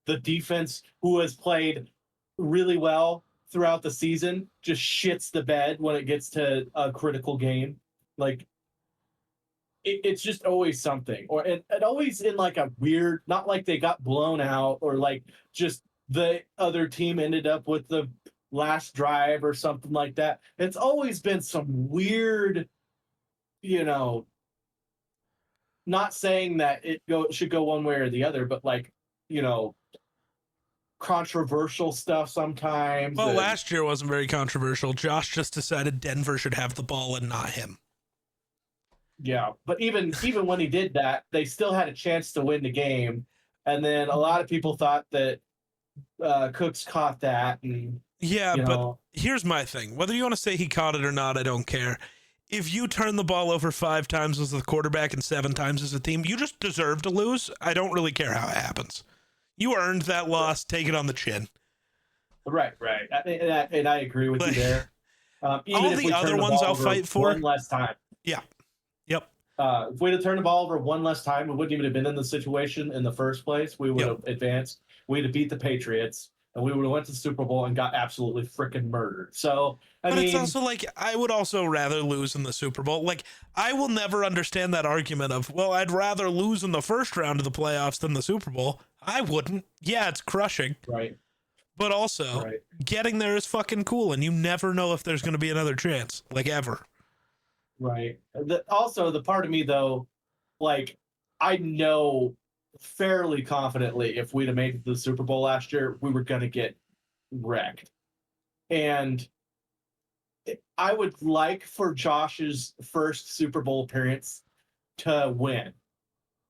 the defense, who has played really well throughout the season, just shits the bed when it gets to a critical game. Like, it's just always something, or it always in like a weird, not like they got blown out or like just the other team ended up with the last drive or something like that. It's always been some weird, not saying that it should go one way or the other, but like, controversial stuff sometimes. Well, last year wasn't very controversial. Josh just decided Denver should have the ball and not him. Yeah, but even when he did that, they still had a chance to win the game. And then a lot of people thought that Cooks caught that. And, but here's my thing. Whether you want to say he caught it or not, I don't care. If you turn the ball over 5 times as the quarterback and 7 times as a team, you just deserve to lose. I don't really care how it happens. You earned that loss. Take it on the chin. Right. And I agree with you there. Even all the other ones I'll fight for. One less time. Yeah. Yep. If we'd have turned the ball over one less time, we wouldn't even have been in the situation in the first place. We would have advanced. We'd have beat the Patriots, and we would have went to the Super Bowl and got absolutely freaking murdered. So, I mean, it's also like, I would also rather lose in the Super Bowl. Like, I will never understand that argument of, well, I'd rather lose in the first round of the playoffs than the Super Bowl. I wouldn't. Yeah, it's crushing. Right. But also, getting there is fucking cool, and you never know if there's going to be another chance, like ever. Right. Also, the part of me, though, like, I know fairly confidently if we'd have made it to the Super Bowl last year, we were going to get wrecked. And I would like for Josh's first Super Bowl appearance to win.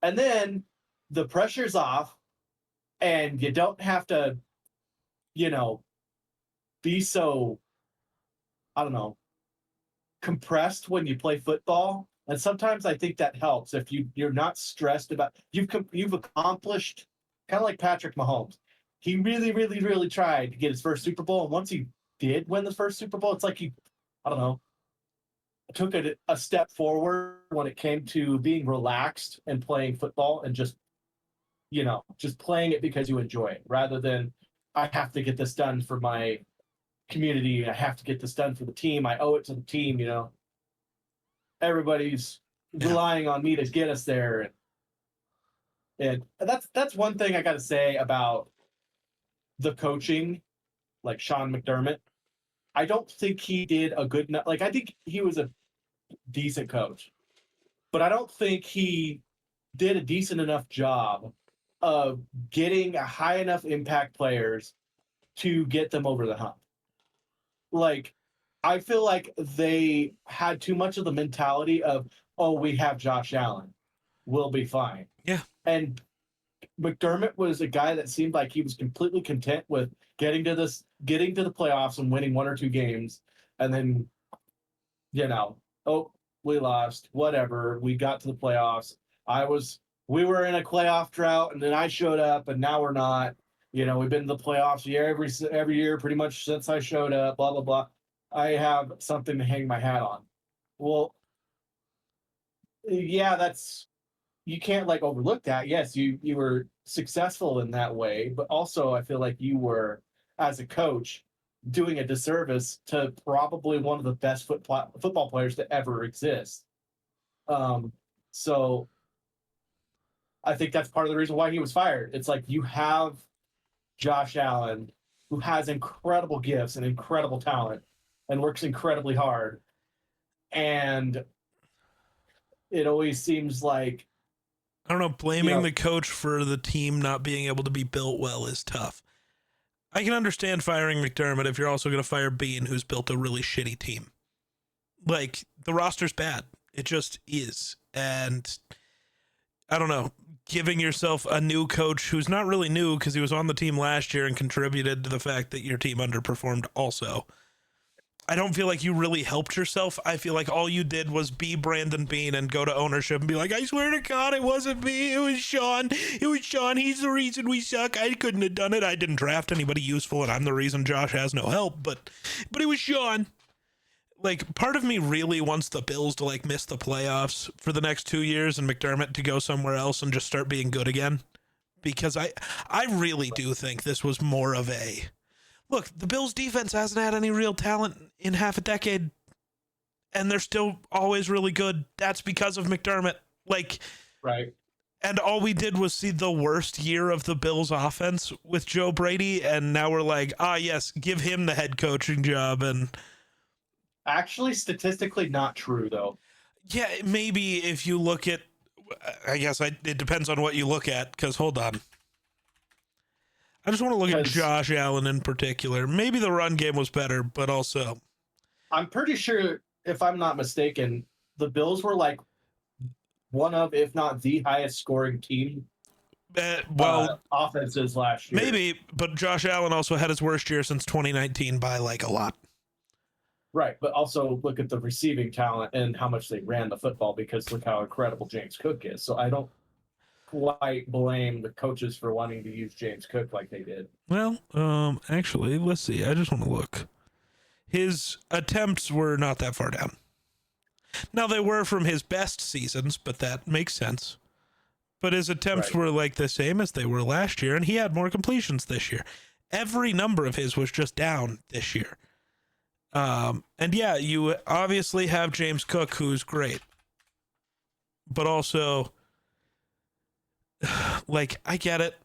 And then the pressure's off, and you don't have to, be so, I don't know, compressed when you play football. And sometimes I think that helps if you're not stressed about you've accomplished, kind of like Patrick Mahomes. He really, really, really tried to get his first Super Bowl, and once he did win the first Super Bowl, it's like he, I don't know, took a step forward when it came to being relaxed and playing football and just playing it because you enjoy it, rather than I have to get this done for my community. I have to get this done for the team. I owe it to the team. Everybody's relying on me to get us there. And that's one thing I got to say about the coaching, like Sean McDermott. I don't think he did a good enough. Like, I think he was a decent coach, but I don't think he did a decent enough job of getting a high enough impact players to get them over the hump. Like, I feel like they had too much of the mentality of, oh, we have Josh Allen, we'll be fine. Yeah. And McDermott was a guy that seemed like he was completely content with getting to the playoffs and winning 1 or 2 games, and then, oh, we lost, whatever. We got to the playoffs. We were in a playoff drought, and then I showed up, and now we're not. We've been to the playoffs every year pretty much since I showed up, blah, blah, blah. I have something to hang my hat on. Well, yeah, you can't like overlook that. Yes, you were successful in that way, but also I feel like you were, as a coach, doing a disservice to probably one of the best football players to ever exist. So I think that's part of the reason why he was fired. It's like you have Josh Allen, who has incredible gifts and incredible talent and works incredibly hard. And it always seems like, I don't know, blaming know- the coach for the team not being able to be built well is tough. I can understand firing McDermott if you're also going to fire Bean, who's built a really shitty team. Like, the roster's bad. It just is. And I don't know, giving yourself a new coach who's not really new because he was on the team last year and contributed to the fact that your team underperformed also. I don't feel like you really helped yourself. I feel like all you did was be Brandon Bean and go to ownership and be like, I swear to God, it wasn't me. It was Sean. It was Sean. He's the reason we suck. I couldn't have done it. I didn't draft anybody useful, and I'm the reason Josh has no help. But it was Sean. Like, part of me really wants the Bills to, like, miss the playoffs for the next 2 years and McDermott to go somewhere else and just start being good again. Because I really do think this was more of a... Look, the Bills' defense hasn't had any real talent in half a decade, and they're still always really good. That's because of McDermott. Like, right. And all we did was see the worst year of the Bills' offense with Joe Brady, and now we're like, yes, give him the head coaching job. And actually, statistically, not true though. Yeah, maybe if you look at, I guess it depends on what you look at. Because hold on. I just want to look at Josh Allen in particular. Maybe the run game was better, but also... I'm pretty sure, if I'm not mistaken, the Bills were like one of, if not the highest scoring team offenses last year. Maybe, but Josh Allen also had his worst year since 2019 by like a lot. Right, but also look at the receiving talent and how much they ran the football, because look how incredible James Cook is. So I don't quite blame the coaches for wanting to use James Cook like they did. Well, actually, let's see. I just want to look. His attempts were not that far down. Now, they were from his best seasons, but that makes sense. But his attempts were like the same as they were last year, and he had more completions this year. Every number of his was just down this year. And yeah, you obviously have James Cook, who's great. But also... like, I get it.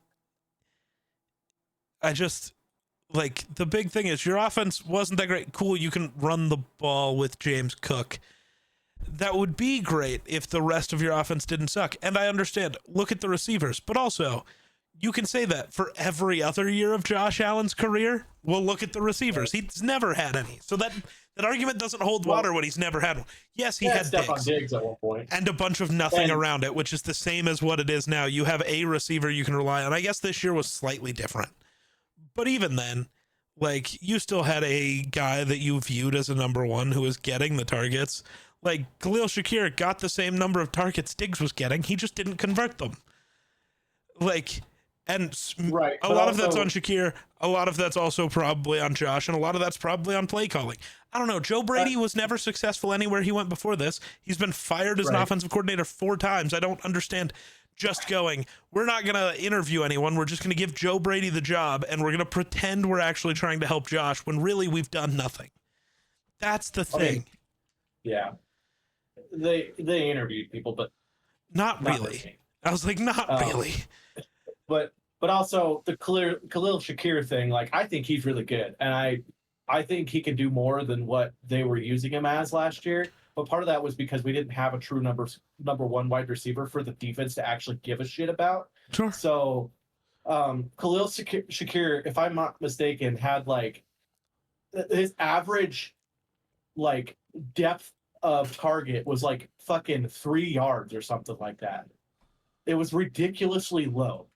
I just, like, the big thing is your offense wasn't that great. Cool, you can run the ball with James Cook. That would be great if the rest of your offense didn't suck. And I understand, look at the receivers. But also, you can say that for every other year of Josh Allen's career. Well, look at the receivers. He's never had any. So that argument doesn't hold water when he's never had one. Yes, he had Diggs at one point. And a bunch of nothing around it, which is the same as what it is now. You have a receiver you can rely on. I guess this year was slightly different. But even then, like, you still had a guy that you viewed as a number one who was getting the targets. Like, Khalil Shakir got the same number of targets Diggs was getting. He just didn't convert them. Like... And a lot of that's on Shakir. A lot of that's also probably on Josh. And a lot of that's probably on play calling. I don't know. Joe Brady was never successful anywhere he went before this. He's been fired as an offensive coordinator 4 times. I don't understand just going, we're not going to interview anyone. We're just going to give Joe Brady the job. And we're going to pretend we're actually trying to help Josh when really we've done nothing. That's the thing. Yeah. They interviewed people, but not really. I was like, not really. But also the Khalil Shakir thing, like, I think he's really good. And I think he can do more than what they were using him as last year. But part of that was because we didn't have a true number one wide receiver for the defense to actually give a shit about. Sure. So Khalil Shakir, if I'm not mistaken, had like his average like depth of target was like fucking 3 yards or something like that. It was ridiculously low.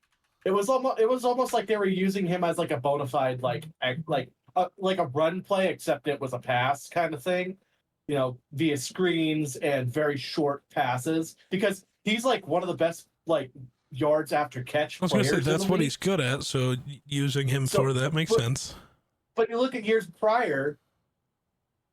It was almost like they were using him as like a bona fide like a run play, except it was a pass kind of thing, you know, via screens and very short passes, because he's like one of the best like yards after catch players. I was gonna say that's what he's good at, so using him for that makes sense. But you look at years prior,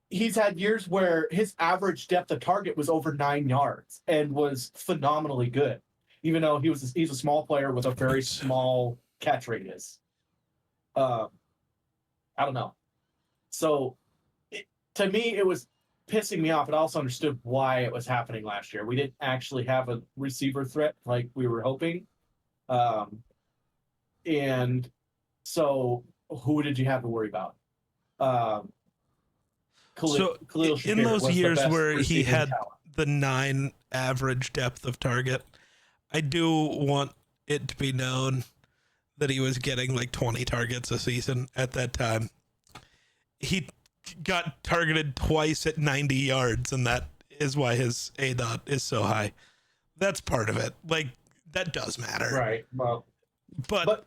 he's had years where his average depth of target was over 9 yards and was phenomenally good. Even though he's a small player with a very small catch radius. I don't know. So to me, it was pissing me off, but I also understood why it was happening last year. We didn't actually have a receiver threat like we were hoping. And so who did you have to worry about? So Khalil in Shakir those was the years best where he receiving had talent. the 9 average depth of target, I do want it to be known that he was getting like 20 targets a season at that time. He got targeted twice at 90 yards, and that is why his ADOT is so high. That's part of it. Like, that does matter. Right. Well, But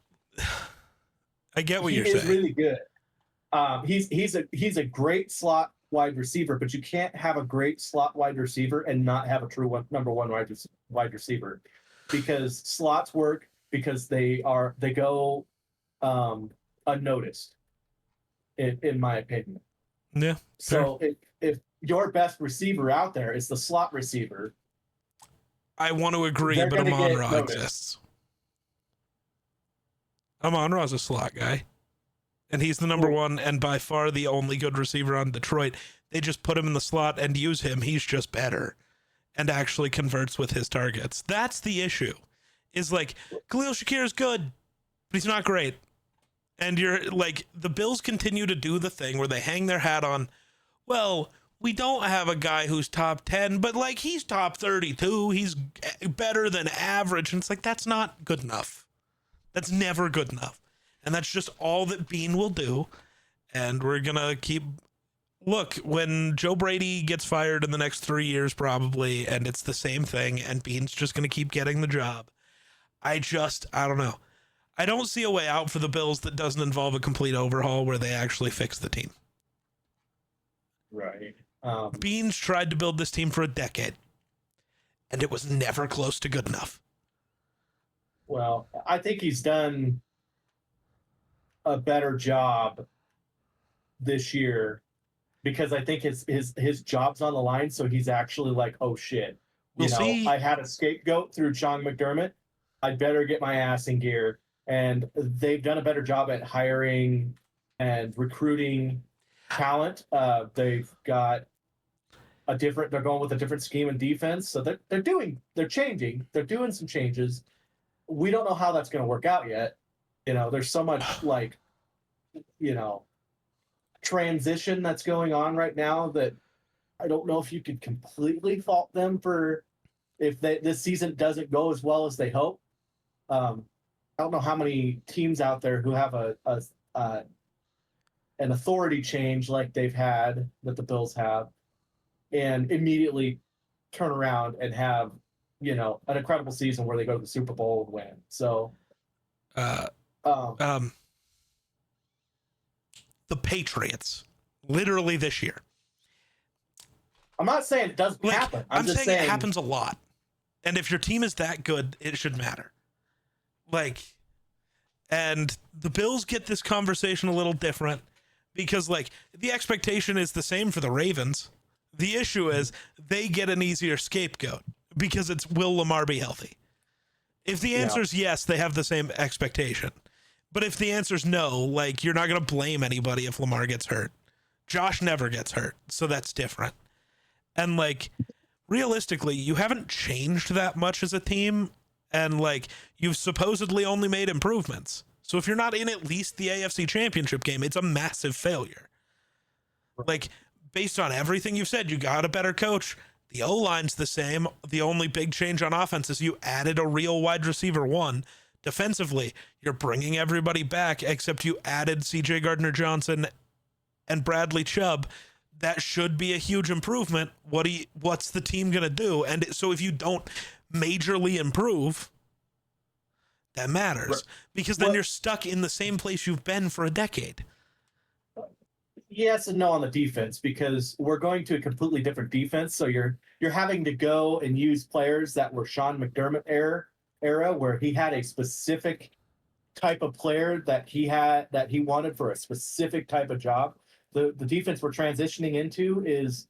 I get what he you're is saying. really good. He's a great slot wide receiver, but you can't have a great slot wide receiver and not have a true number one wide receiver, because slots work because they go unnoticed, in my opinion. Yeah. So if your best receiver out there is the slot receiver, I want to agree, they're but gonna get Amon-Ra noticed. exists. Amon-Ra's a slot guy. And he's the number one and by far the only good receiver on Detroit. They just put him in the slot and use him. He's just better and actually converts with his targets. That's the issue. Is like, Khalil Shakir is good, but he's not great. And you're like, the Bills continue to do the thing where they hang their hat on, well, we don't have a guy who's top 10, but like he's top 32. He's better than average. And it's like, that's not good enough. That's never good enough. And that's just all that Bean will do. And we're going to keep... Look, when Joe Brady gets fired in the next 3 years, probably, and it's the same thing, and Bean's just going to keep getting the job. I don't know. I don't see a way out for the Bills that doesn't involve a complete overhaul where they actually fix the team. right? Bean's tried to build this team for a decade, and it was never close to good enough. Well, I think he's done a better job this year because I think his job's on the line. So he's actually like, oh shit, We'll see. I had a scapegoat through Sean McDermott. I better get my ass in gear. And they've done a better job at hiring and recruiting talent. They've got they're going with a different scheme and defense. So they're changing. They're doing some changes. We don't know how that's going to work out yet. There's so much transition that's going on right now that I don't know if you could completely fault them for if this season doesn't go as well as they hope. I don't know how many teams out there who have an authority change like they've had, that the Bills have, and immediately turn around and have an incredible season where they go to the Super Bowl and win. So The Patriots, literally this year. I'm not saying it doesn't happen. I'm just saying it happens a lot. And if your team is that good, it should matter. And the Bills get this conversation a little different because, the expectation is the same for the Ravens. The issue is they get an easier scapegoat because it's, will Lamar be healthy? If the answer is yes, they have the same expectation. But if the answer is no, you're not going to blame anybody if Lamar gets hurt. Josh never gets hurt, so that's different. And, realistically, you haven't changed that much as a team, and, you've supposedly only made improvements. So if you're not in at least the AFC Championship game, it's a massive failure. Based on everything you've said, you got a better coach. The O-line's the same. The only big change on offense is you added a real wide receiver one. Defensively, you're bringing everybody back except you added CJ Gardner-Johnson and Bradley Chubb. That should be a huge improvement. What's the team going to do? And so if you don't majorly improve, that matters. Right. Because then you're stuck in the same place you've been for a decade. Yes and no on the defense, because we're going to a completely different defense. So you're having to go and use players that were Sean McDermott era where he had a specific type of player that he wanted for a specific type of job. The defense we're transitioning into is,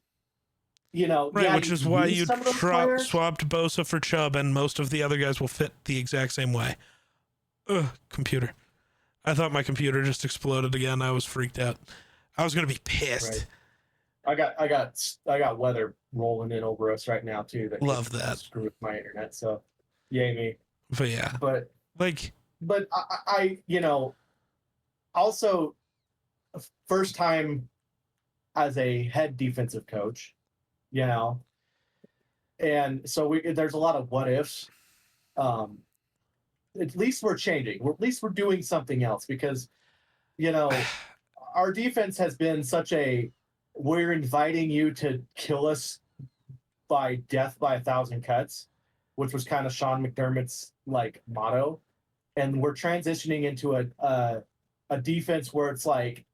right, which is why you swapped Bosa for Chubb, and most of the other guys will fit the exact same way. Ugh, computer. I thought my computer just exploded again. I was freaked out. I was going to be pissed. I got weather rolling in over us right now too. That Love could that. screw with my internet. So, yay me. But yeah, But like, I also first time as a head defensive coach, and so there's a lot of what ifs. At least we're changing. At least we're doing something else because, our defense has been such we're inviting you to kill us by death by 1,000 cuts, which was kind of Sean McDermott's like motto. And we're transitioning into a defense where it's like,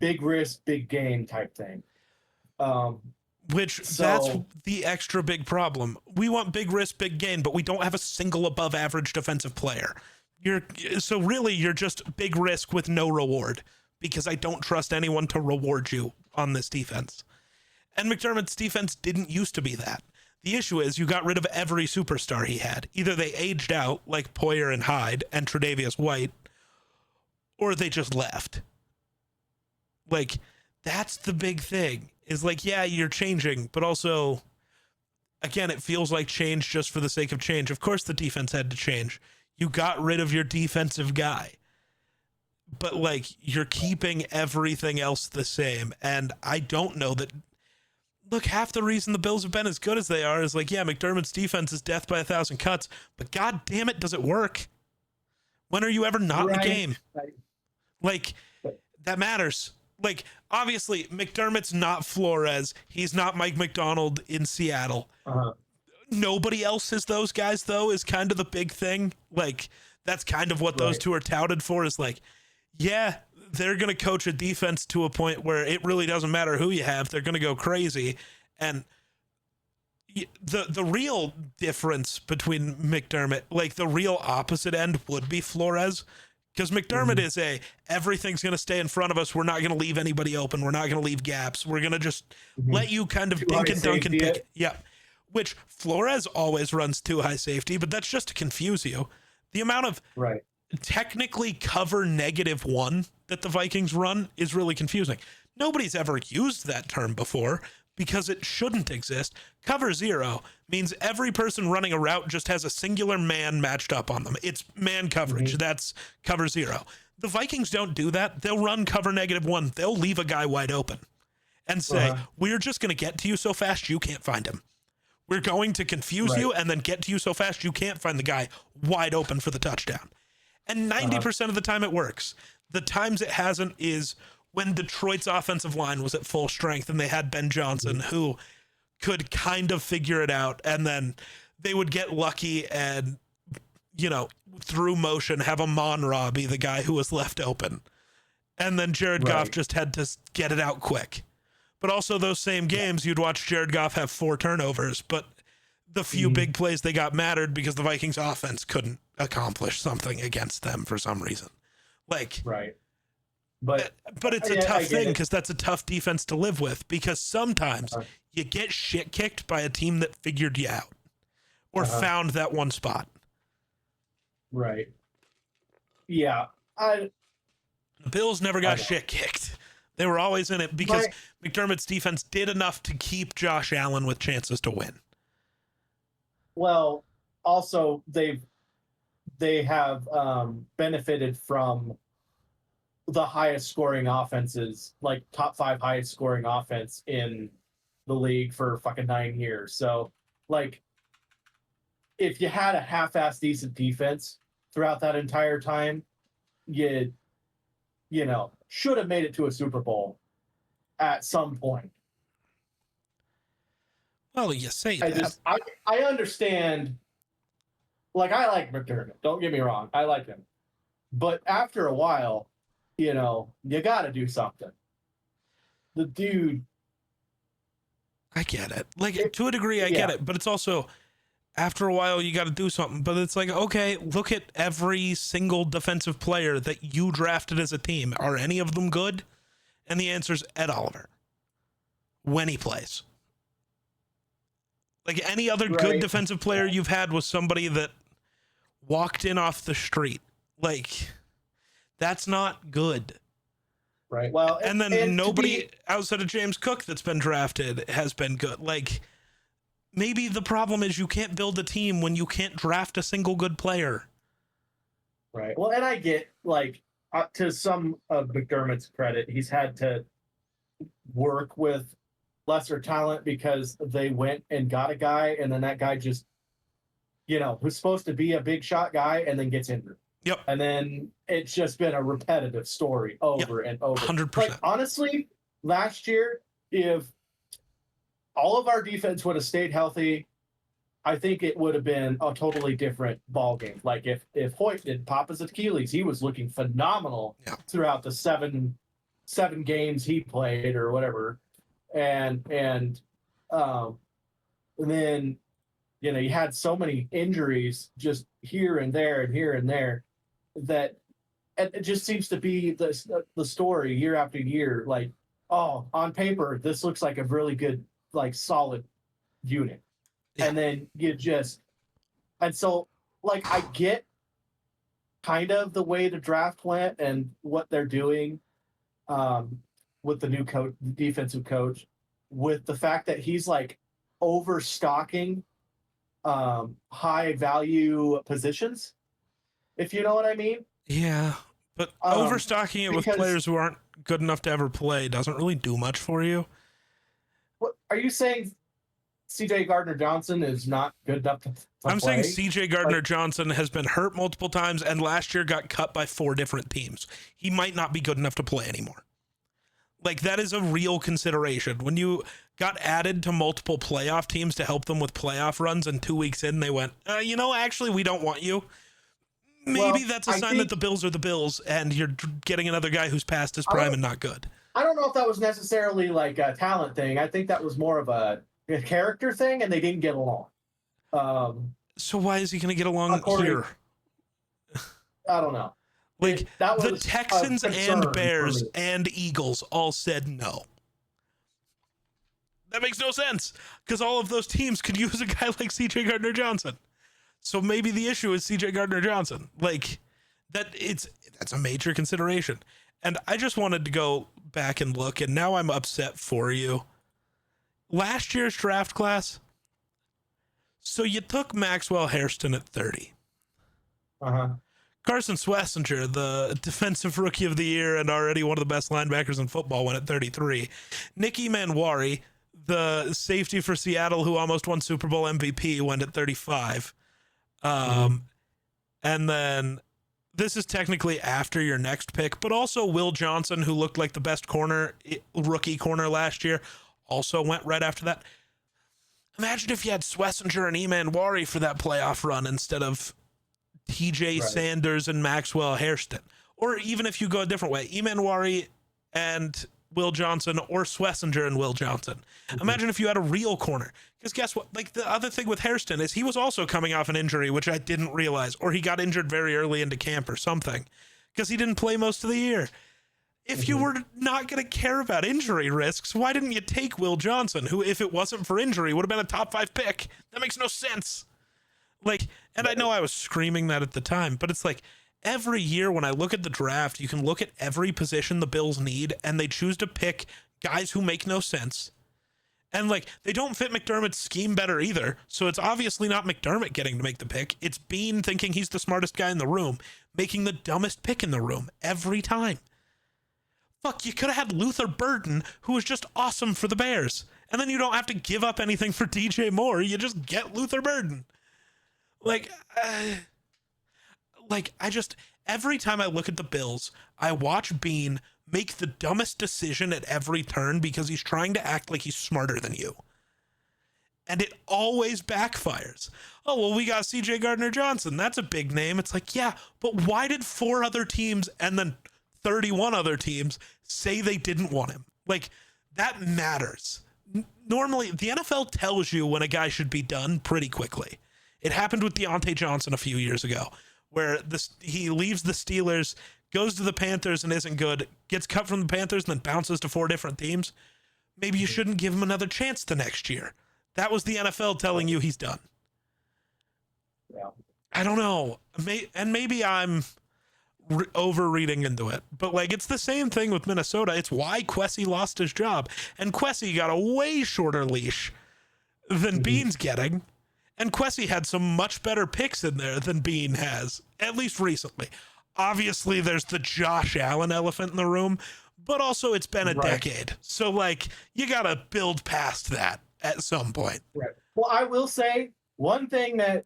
big risk, big gain type thing. That's the extra big problem. We want big risk, big gain, but we don't have a single above average defensive player. You're just big risk with no reward because I don't trust anyone to reward you on this defense. And McDermott's defense didn't used to be that. The issue is you got rid of every superstar he had. Either they aged out like Poyer and Hyde and Tre'Davious White, or they just left. Like, that's the big thing. Is like, yeah, you're changing, but also, again, it feels like change just for the sake of change. Of course the defense had to change. You got rid of your defensive guy. But, like, you're keeping everything else the same. And I don't know that... Look, half the reason the Bills have been as good as they are is like, yeah, McDermott's defense is death by 1,000 cuts, but god damn it, does it work? When are you ever not in the game? Right. Like, that matters. Like, obviously, McDermott's not Flores. He's not Mike McDonald in Seattle. Nobody else is those guys, though, is kind of the big thing. Like, that's kind of what those two are touted for, is like, yeah, they're going to coach a defense to a point where it really doesn't matter who you have. They're going to go crazy. And the real difference between McDermott, like the real opposite end would be Flores. Because McDermott is everything's going to stay in front of us. We're not going to leave anybody open. We're not going to leave gaps. We're going to just let you kind of dink and dunk and pick. Yeah. Which Flores always runs too high safety, but that's just to confuse you. The amount of technically cover -1 that the Vikings run is really confusing. Nobody's ever used that term before because it shouldn't exist. Cover 0 means every person running a route just has a singular man matched up on them. It's man coverage. That's cover 0. The Vikings don't do that. They'll run cover -1. They'll leave a guy wide open and say, we're just going to get to you so fast you can't find him. We're going to confuse you and then get to you so fast you can't find the guy wide open for the touchdown. And 90% of the time it works. The times it hasn't is when Detroit's offensive line was at full strength and they had Ben Johnson who could kind of figure it out, and then they would get lucky and, through motion have Amon-Ra be the guy who was left open. And then Jared Goff just had to get it out quick. But also those same games, you'd watch Jared Goff have 4 turnovers, but the few big plays they got mattered because the Vikings offense couldn't accomplish something against them for some reason. Like, but it's a tough thing because that's a tough defense to live with, because sometimes you get shit kicked by a team that figured you out or found that one spot. Right. Yeah. The Bills never got shit kicked. They were always in it because McDermott's defense did enough to keep Josh Allen with chances to win. Well, also they have benefited from the highest scoring offenses, like top 5 highest scoring offense in the league for fucking 9 years. So, like, if you had a half-ass decent defense throughout that entire time, you should have made it to a Super Bowl at some point. Well, you say that. I understand. Like, I like McDermott. Don't get me wrong. I like him. But after a while, you got to do something. The dude. I get it. Like, to a degree, I get it. But it's also, after a while, you got to do something. But it's like, okay, look at every single defensive player that you drafted as a team. Are any of them good? And the answer is Ed Oliver. When he plays. Like, any other good defensive player you've had was somebody that walked in off the street. Like, that's not good. Right. Well, And then and nobody outside of James Cook that's been drafted has been good. Like, maybe the problem is you can't build a team when you can't draft a single good player. right. Well, and I get, like, to some of McDermott's credit, he's had to work with lesser talent because they went and got a guy, and then that guy just, who's supposed to be a big shot guy, and then gets injured. Yep. And then it's just been a repetitive story over and over. 100%. Like, honestly, last year, if all of our defense would have stayed healthy, I think it would have been a totally different ball game. Like, if Hoyt didn't pop his Achilles, he was looking phenomenal throughout the seven games he played or whatever. And then, you had so many injuries just here and there that it just seems to be the story year after year. Like, oh, on paper, this looks like a really good, like, solid unit. Yeah. And then and so, like, I get kind of the way the draft went and what they're doing with the new coach, defensive coach, with the fact that he's, like, overstocking high value positions, if you know what I mean. Yeah, but overstocking it with players who aren't good enough to ever play doesn't really do much for you. What are you saying? CJ Gardner-Johnson is not good enough to I'm play? saying CJ Gardner-Johnson has been hurt multiple times, and last year got cut by 4 different teams. He might not be good enough to play anymore. Like, that is a real consideration. When you got added to multiple playoff teams to help them with playoff runs, and 2 weeks in, they went, actually, we don't want you. Maybe that's a sign that the Bills are the Bills, and you're getting another guy who's past his prime and not good. I don't know if that was necessarily, like, a talent thing. I think that was more of a character thing, and they didn't get along. So why is he going to get along here? I don't know. Like, the Texans and Bears and Eagles all said no. That makes no sense, because all of those teams could use a guy like CJ Gardner-Johnson. So maybe the issue is CJ Gardner-Johnson. Like, that's a major consideration. And I just wanted to go back and look, and now I'm upset for you. Last year's draft class, so you took Maxwell Hairston at 30. Carson Schlesinger, the defensive rookie of the year and already one of the best linebackers in football, went at 33. Nicky Manwari, the safety for Seattle who almost won Super Bowl MVP, went at 35. And then this is technically after your next pick, but also Will Johnson, who looked like the best rookie corner last year, also went right after that. Imagine if you had Schlesinger and Manwari for that playoff run instead of TJ Sanders and Maxwell Hairston. Or even if you go a different way, Manwari and Will Johnson, or Schlesinger and Will Johnson. Imagine if you had a real corner. Because guess what? Like, the other thing with Hairston is he was also coming off an injury, which I didn't realize, or he got injured very early into camp or something, because he didn't play most of the year. If you were not going to care about injury risks, why didn't you take Will Johnson, who, if it wasn't for injury, would have been a top 5 pick? That makes no sense. Like, and I know I was screaming that at the time, but it's like, every year when I look at the draft, you can look at every position the Bills need, and they choose to pick guys who make no sense. And, like, they don't fit McDermott's scheme better either, so it's obviously not McDermott getting to make the pick. It's Beane thinking he's the smartest guy in the room, making the dumbest pick in the room every time. Fuck, you could have had Luther Burden, who was just awesome for the Bears. And then you don't have to give up anything for DJ Moore. You just get Luther Burden. Every time I look at the Bills, I watch Beane make the dumbest decision at every turn because he's trying to act like he's smarter than you. And it always backfires. Oh, well, we got CJ Gardner-Johnson. That's a big name. It's like, yeah, but why did 4 other teams and then 31 other teams say they didn't want him? Like, that matters. Normally, the NFL tells you when a guy should be done pretty quickly. It happened with Deontay Johnson a few years ago, where he leaves the Steelers, goes to the Panthers and isn't good, gets cut from the Panthers and then bounces to 4 different teams. Maybe you shouldn't give him another chance the next year. That was the NFL telling you he's done. Yeah. I don't know. And maybe I'm over reading into it. But like, it's the same thing with Minnesota. It's why Kwesi lost his job, and Kwesi got a way shorter leash than Bean's getting. And Kwesi had some much better picks in there than Bean has, at least recently. Obviously, there's the Josh Allen elephant in the room, but also it's been a decade. So, like, you got to build past that at some point. Right. Well, I will say one thing that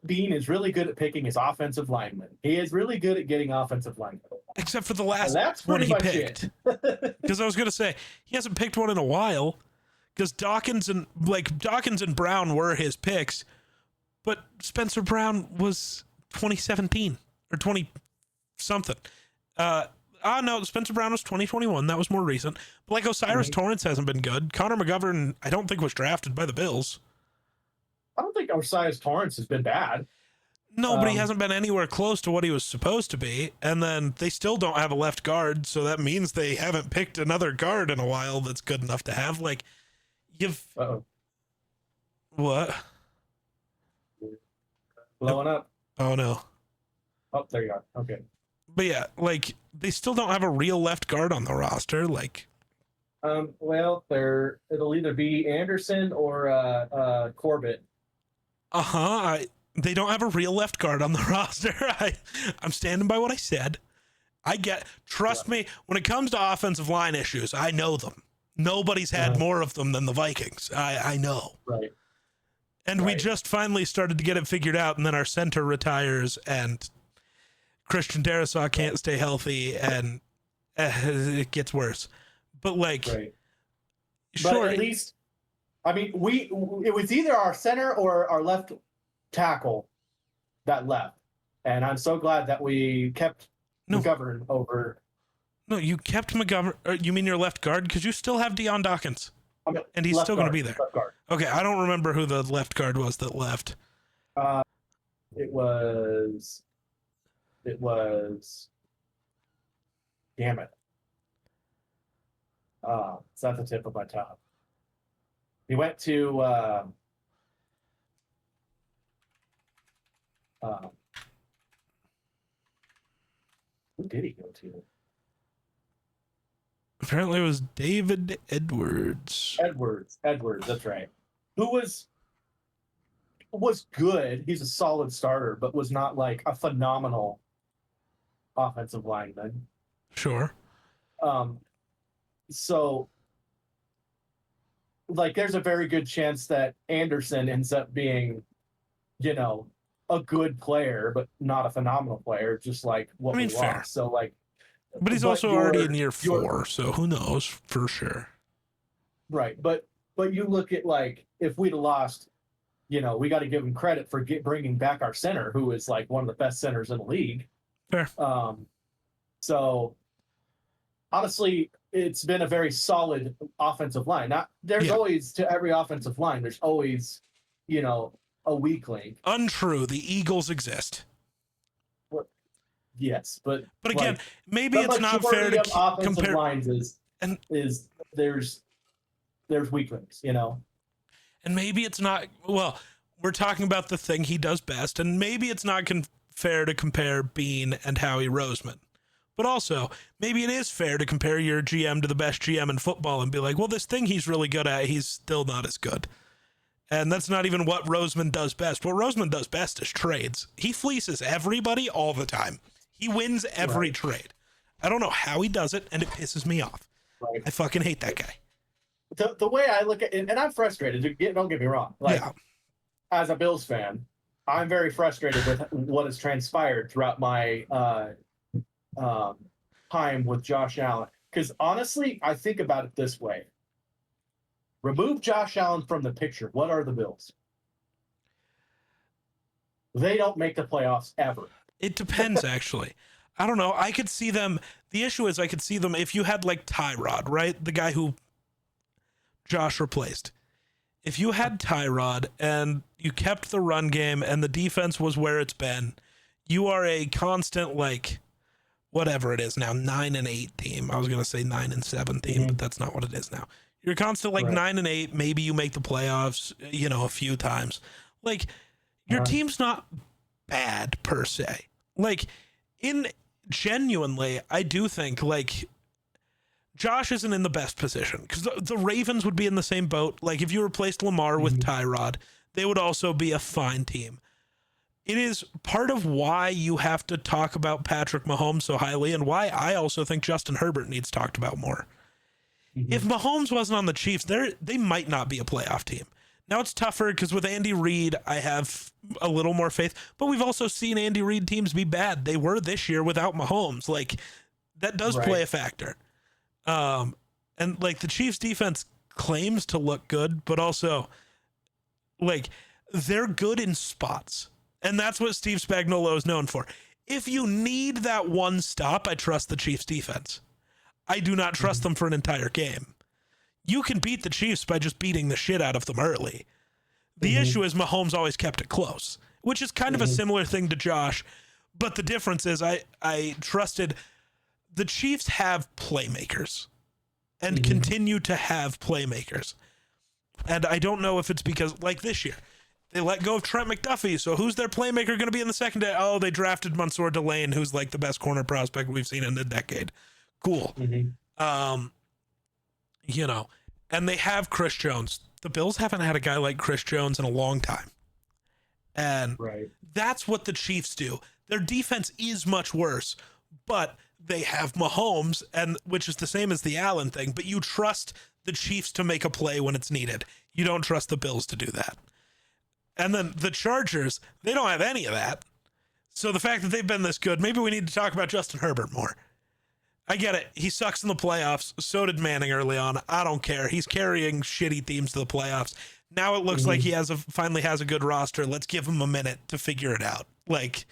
Bean is really good at picking is offensive linemen. He is really good at getting offensive linemen. Except for the last that's one pretty he much picked. it. Because I was going to say, he hasn't picked one in a while. Because Dawkins and Brown were his picks, but Spencer Brown was 2017 or 20 something. No, Spencer Brown was 2021. That was more recent. But like Osiris Torrance hasn't been good. Connor McGovern, I don't think was drafted by the Bills. I don't think Osiris Torrance has been bad. No, but he hasn't been anywhere close to what he was supposed to be. And then they still don't have a left guard, so that means they haven't picked another guard in a while that's good enough to have. Like, you've... What? Blowing up. Oh, no. Oh, there you are. Okay. But yeah, like, they still don't have a real left guard on the roster. Like, well, it'll either be Anderson or Corbett. They don't have a real left guard on the roster. I'm standing by what I said. Trust me, when it comes to offensive line issues, I know them. Nobody's had more of them than the Vikings. I know. Right. And we just finally started to get it figured out, and then our center retires, and Christian Darrisaw can't stay healthy, and it gets worse. But like, sure. But at least, I mean, it was either our center or our left tackle that left, and I'm so glad that we kept McGovern over. No, you kept McGovern. You mean your left guard? Because you still have Deion Dawkins, and he's still going to be there. Okay, I don't remember who the left guard was that left. It was. Damn it. It's at the tip of my tongue. He went to. Who did he go to? Apparently, it was David Edwards. Edwards, that's right. Who was good. He's a solid starter, but was not like a phenomenal offensive lineman. Sure. So, like, there's a very good chance that Anderson ends up being, a good player, but not a phenomenal player, just like what we fair. lost. So, like, but he's also already in year 4, so who knows for sure. Right, but you look at, like, if we'd have lost, we got to give him credit for bringing back our center, who is like one of the best centers in the league. Fair. So honestly, it's been a very solid offensive line. There's always, to every offensive line, there's always, a weak link. Untrue. The Eagles exist. Yes, but again, like, maybe it's not fair to compare lines is there's weak links, And maybe it's not, well, we're talking about the thing he does best, and maybe it's not fair to compare Bean and Howie Roseman. But also, maybe it is fair to compare your GM to the best GM in football and be like, well, this thing he's really good at, he's still not as good. And that's not even what Roseman does best. What Roseman does best is trades. He fleeces everybody all the time. He wins every trade. I don't know how he does it, and it pisses me off. Right. I fucking hate that guy. The way I look at it, and I'm frustrated, don't get me wrong. Like, as a Bills fan, I'm very frustrated with what has transpired throughout my time with Josh Allen. Because honestly, I think about it this way. Remove Josh Allen from the picture. What are the Bills? They don't make the playoffs ever. It depends, actually. I don't know. I could see them. The issue is I could see them if you had like Tyrod, right? The guy who Josh replaced. If you had Tyrod and you kept the run game and the defense was where it's been, you are a constant, like, whatever it is now, 9-8 team. I was going to say 9-7 team, but that's not what it is now. You're a constant, like, 9-8. Maybe you make the playoffs, a few times. Like, your team's not bad per se. Like, genuinely, I do think like Josh isn't in the best position because the Ravens would be in the same boat. Like if you replaced Lamar with Tyrod, they would also be a fine team. It is part of why you have to talk about Patrick Mahomes so highly and why I also think Justin Herbert needs talked about more. If Mahomes wasn't on the Chiefs, they might not be a playoff team. Now it's tougher because with Andy Reid, I have a little more faith, but we've also seen Andy Reid teams be bad. They were this year without Mahomes. Like that does play a factor. And like the Chiefs defense claims to look good, but also like they're good in spots. And that's what Steve Spagnuolo is known for. If you need that one stop, I trust the Chiefs defense. I do not trust them for an entire game. You can beat the Chiefs by just beating the shit out of them early. The issue is Mahomes always kept it close, which is kind of a similar thing to Josh. But the difference is I trusted the Chiefs have playmakers and continue to have playmakers. And I don't know if it's because like this year, they let go of Trent McDuffie. So who's their playmaker going to be in the secondary? Oh, they drafted Mansour Delane, who's like the best corner prospect we've seen in a decade. Cool. You know, and they have Chris Jones. The Bills haven't had a guy like Chris Jones in a long time. And that's what the Chiefs do. Their defense is much worse, but they have Mahomes, and which is the same as the Allen thing, but you trust the Chiefs to make a play when it's needed. You don't trust the Bills to do that. And then the Chargers, they don't have any of that. So the fact that they've been this good, maybe we need to talk about Justin Herbert more. I get it. He sucks in the playoffs. So did Manning early on. I don't care. He's carrying shitty teams to the playoffs. Now it looks like he finally has a good roster. Let's give him a minute to figure it out. Like,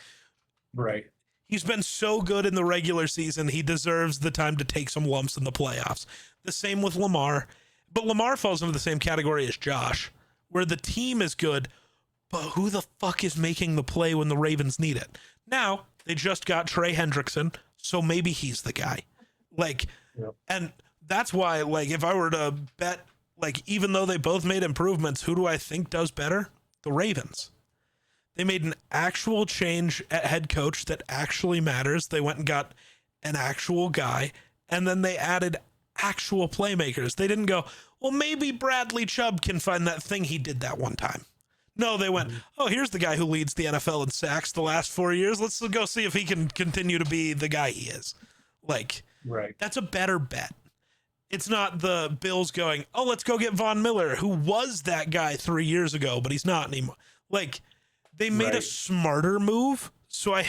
he's been so good in the regular season. He deserves the time to take some lumps in the playoffs. The same with Lamar. But Lamar falls into the same category as Josh, where the team is good, but who the fuck is making the play when the Ravens need it? Now, they just got Trey Hendrickson, so maybe he's the guy. Like, and that's why, like, if I were to bet, like, even though they both made improvements, who do I think does better? The Ravens. They made an actual change at head coach that actually matters. They went and got an actual guy, and then they added actual playmakers. They didn't go, well, maybe Bradley Chubb can find that thing he did that one time. No, they went, oh, here's the guy who leads the NFL in sacks the last 4 years. Let's go see if he can continue to be the guy he is. Like, that's a better bet. It's not the Bills going, oh, let's go get Von Miller, who was that guy 3 years ago, but he's not anymore. Like, they made a smarter move. So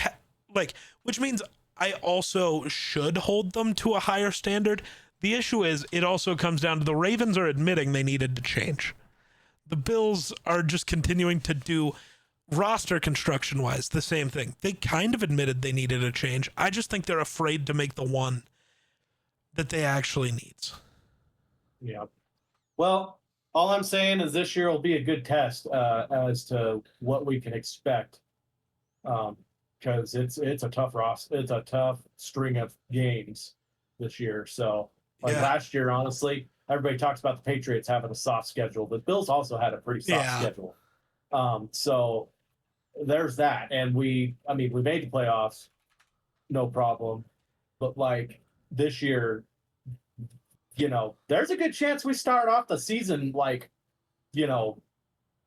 which means I also should hold them to a higher standard. The issue is it also comes down to the Ravens are admitting they needed to change. The Bills are just continuing to do roster construction wise the same thing. They kind of admitted they needed a change. I just think they're afraid to make the one that they actually needs. Yeah. Well, all I'm saying is this year will be a good test as to what we can expect. Because it's a tough roster. It's a tough string of games this year. So last year, honestly, everybody talks about the Patriots having a soft schedule, but Bills also had a pretty soft schedule. So there's that. And we made the playoffs, no problem. But like this year, you know, there's a good chance we start off the season like, you know,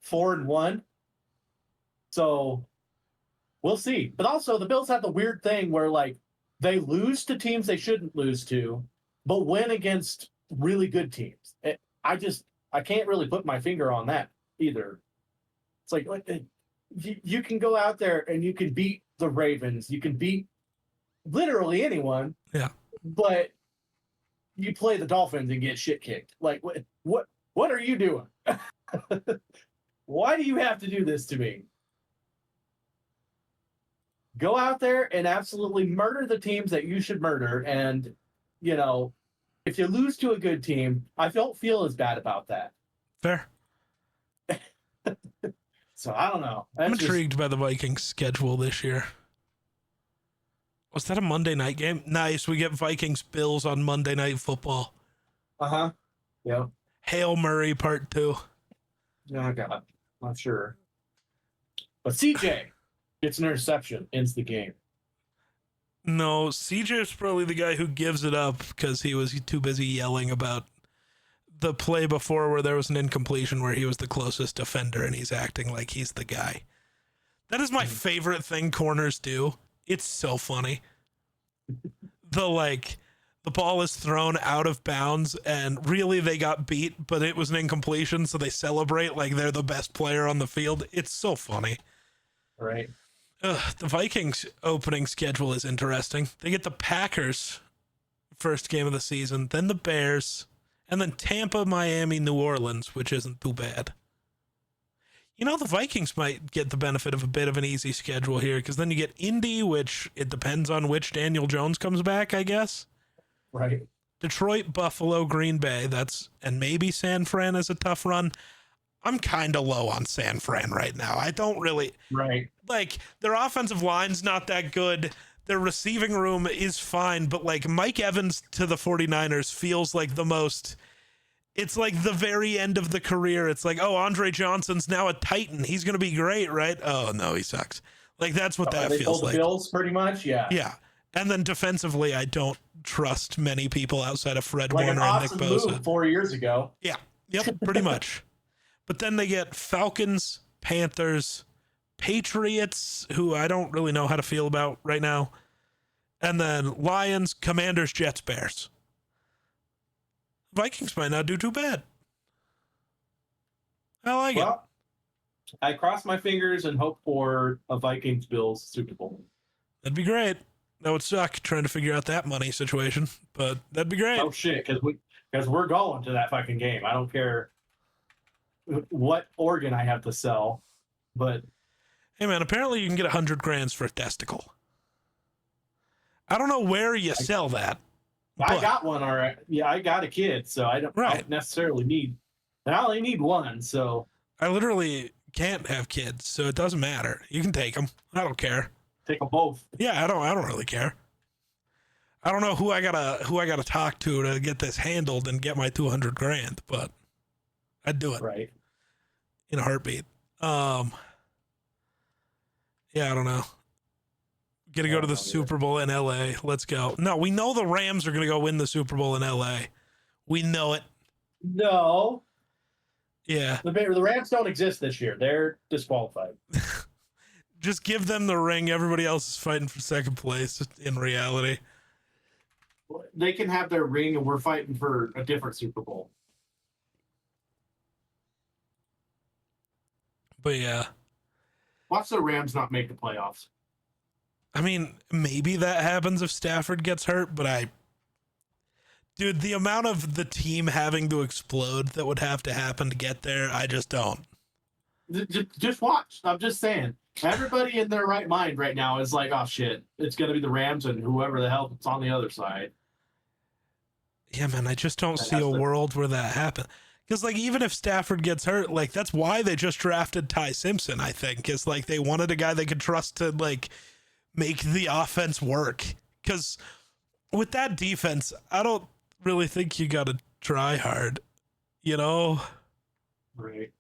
4-1. So we'll see. But also the Bills have the weird thing where like they lose to teams they shouldn't lose to, but win against really good teams. I can't really put my finger on that either. It's like you can go out there and you can beat the Ravens, you can beat literally anyone. Yeah. But you play the Dolphins and get shit kicked. Like what are you doing? Why do you have to do this to me? Go out there and absolutely murder the teams that you should murder. And, you know, if you lose to a good team, I don't feel as bad about that. Fair. So I don't know. I'm intrigued by the Vikings schedule this year. Was that a Monday night game? Nice. We get Vikings Bills on Monday Night Football. Yeah. Hail Murray Part 2. Oh, God. I'm sure. But CJ gets an interception, ends the game. No, CJ's probably the guy who gives it up because he was too busy yelling about the play before where there was an incompletion where he was the closest defender and he's acting like he's the guy. That is my favorite thing corners do. It's so funny. The ball is thrown out of bounds and really they got beat, but it was an incompletion, so they celebrate like they're the best player on the field. It's so funny. Right. The Vikings opening schedule is interesting. They get the Packers first game of the season, then the Bears, and then Tampa, Miami, New Orleans, which isn't too bad. You know, the Vikings might get the benefit of a bit of an easy schedule here because then you get Indy, which it depends on which Daniel Jones comes back, I guess. Right. Detroit, Buffalo, Green Bay, and maybe San Fran is a tough run. I'm kind of low on San Fran right now. I don't really like their offensive line's not that good. Their receiving room is fine, but like Mike Evans to the 49ers feels like it's like the very end of the career. It's like, oh, Andre Johnson's now a Titan. He's going to be great, right? Oh, no, he sucks. Like, that's what that feels like. The Bills, pretty much, yeah. Yeah. And then defensively, I don't trust many people outside of Fred like Warner and Nick Bosa. Move 4 years ago. Yeah. Yep, pretty much. But then they get Falcons, Panthers, Patriots, who I don't really know how to feel about right now. And then Lions, Commanders, Jets, Bears. Vikings might not do too bad. I like it. I cross my fingers and hope for a Vikings-Bills Super Bowl. That'd be great. That would suck trying to figure out that money situation, but that'd be great. Oh shit, because we're going to that fucking game. I don't care what organ I have to sell, but hey man, apparently you can get $100,000 for a testicle. I don't know where you sell that. I got one already. Yeah, I got a kid, so I don't necessarily need. I only need one, so I literally can't have kids, so it doesn't matter. You can take them. I don't care. Take them both. Yeah, I don't really care. I don't know who I gotta talk to get this handled and get my $200,000, but I'd do it right in a heartbeat. Yeah, I don't know. Gonna go to the Super Bowl in LA. Let's go. No, we know the Rams are gonna go win the Super Bowl in LA. We know it. No. Yeah. The Rams don't exist this year. They're disqualified. Just give them the ring. Everybody else is fighting for second place in reality. They can have their ring and we're fighting for a different Super Bowl. But yeah. Watch the Rams not make the playoffs. I mean, maybe that happens if Stafford gets hurt, but dude, the amount of the team having to explode that would have to happen to get there, I just don't. Just watch. I'm just saying. Everybody in their right mind right now is like, oh shit, it's going to be the Rams and whoever the hell is on the other side. Yeah, man, I just don't see a world where that happens. Because, like, even if Stafford gets hurt, like, that's why they just drafted Ty Simpson, I think. Is, like, they wanted a guy they could trust to, like, make the offense work. Because with that defense, I don't really think you got to try hard, you know? Right.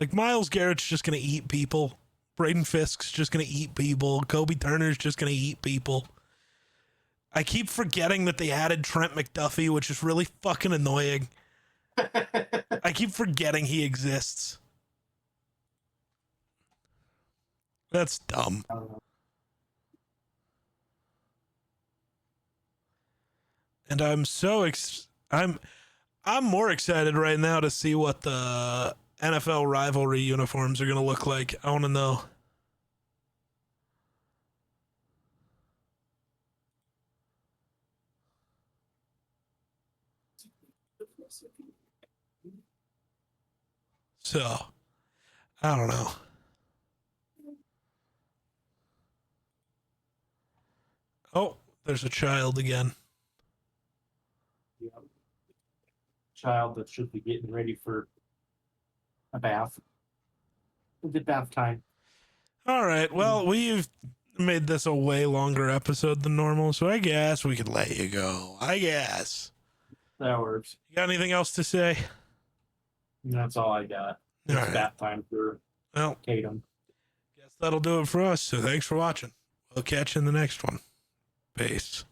Like, Myles Garrett's just going to eat people. Braden Fisk's just going to eat people. Kobe Turner's just going to eat people. I keep forgetting that they added Trent McDuffie, which is really fucking annoying. I keep forgetting he exists. That's dumb. And I'm so I'm more excited right now to see what the NFL rivalry uniforms are going to look like. I want to know. So, I don't know. Oh, there's a child again. Yeah. Child that should be getting ready for a bath. A good bath time. All right. Well, we've made this a way longer episode than normal, so I guess we could let you go. I guess. That works. You got anything else to say? That's all I got. It's bath time for Tatum. Guess that'll do it for us. So thanks for watching. We'll catch you in the next one. Peace.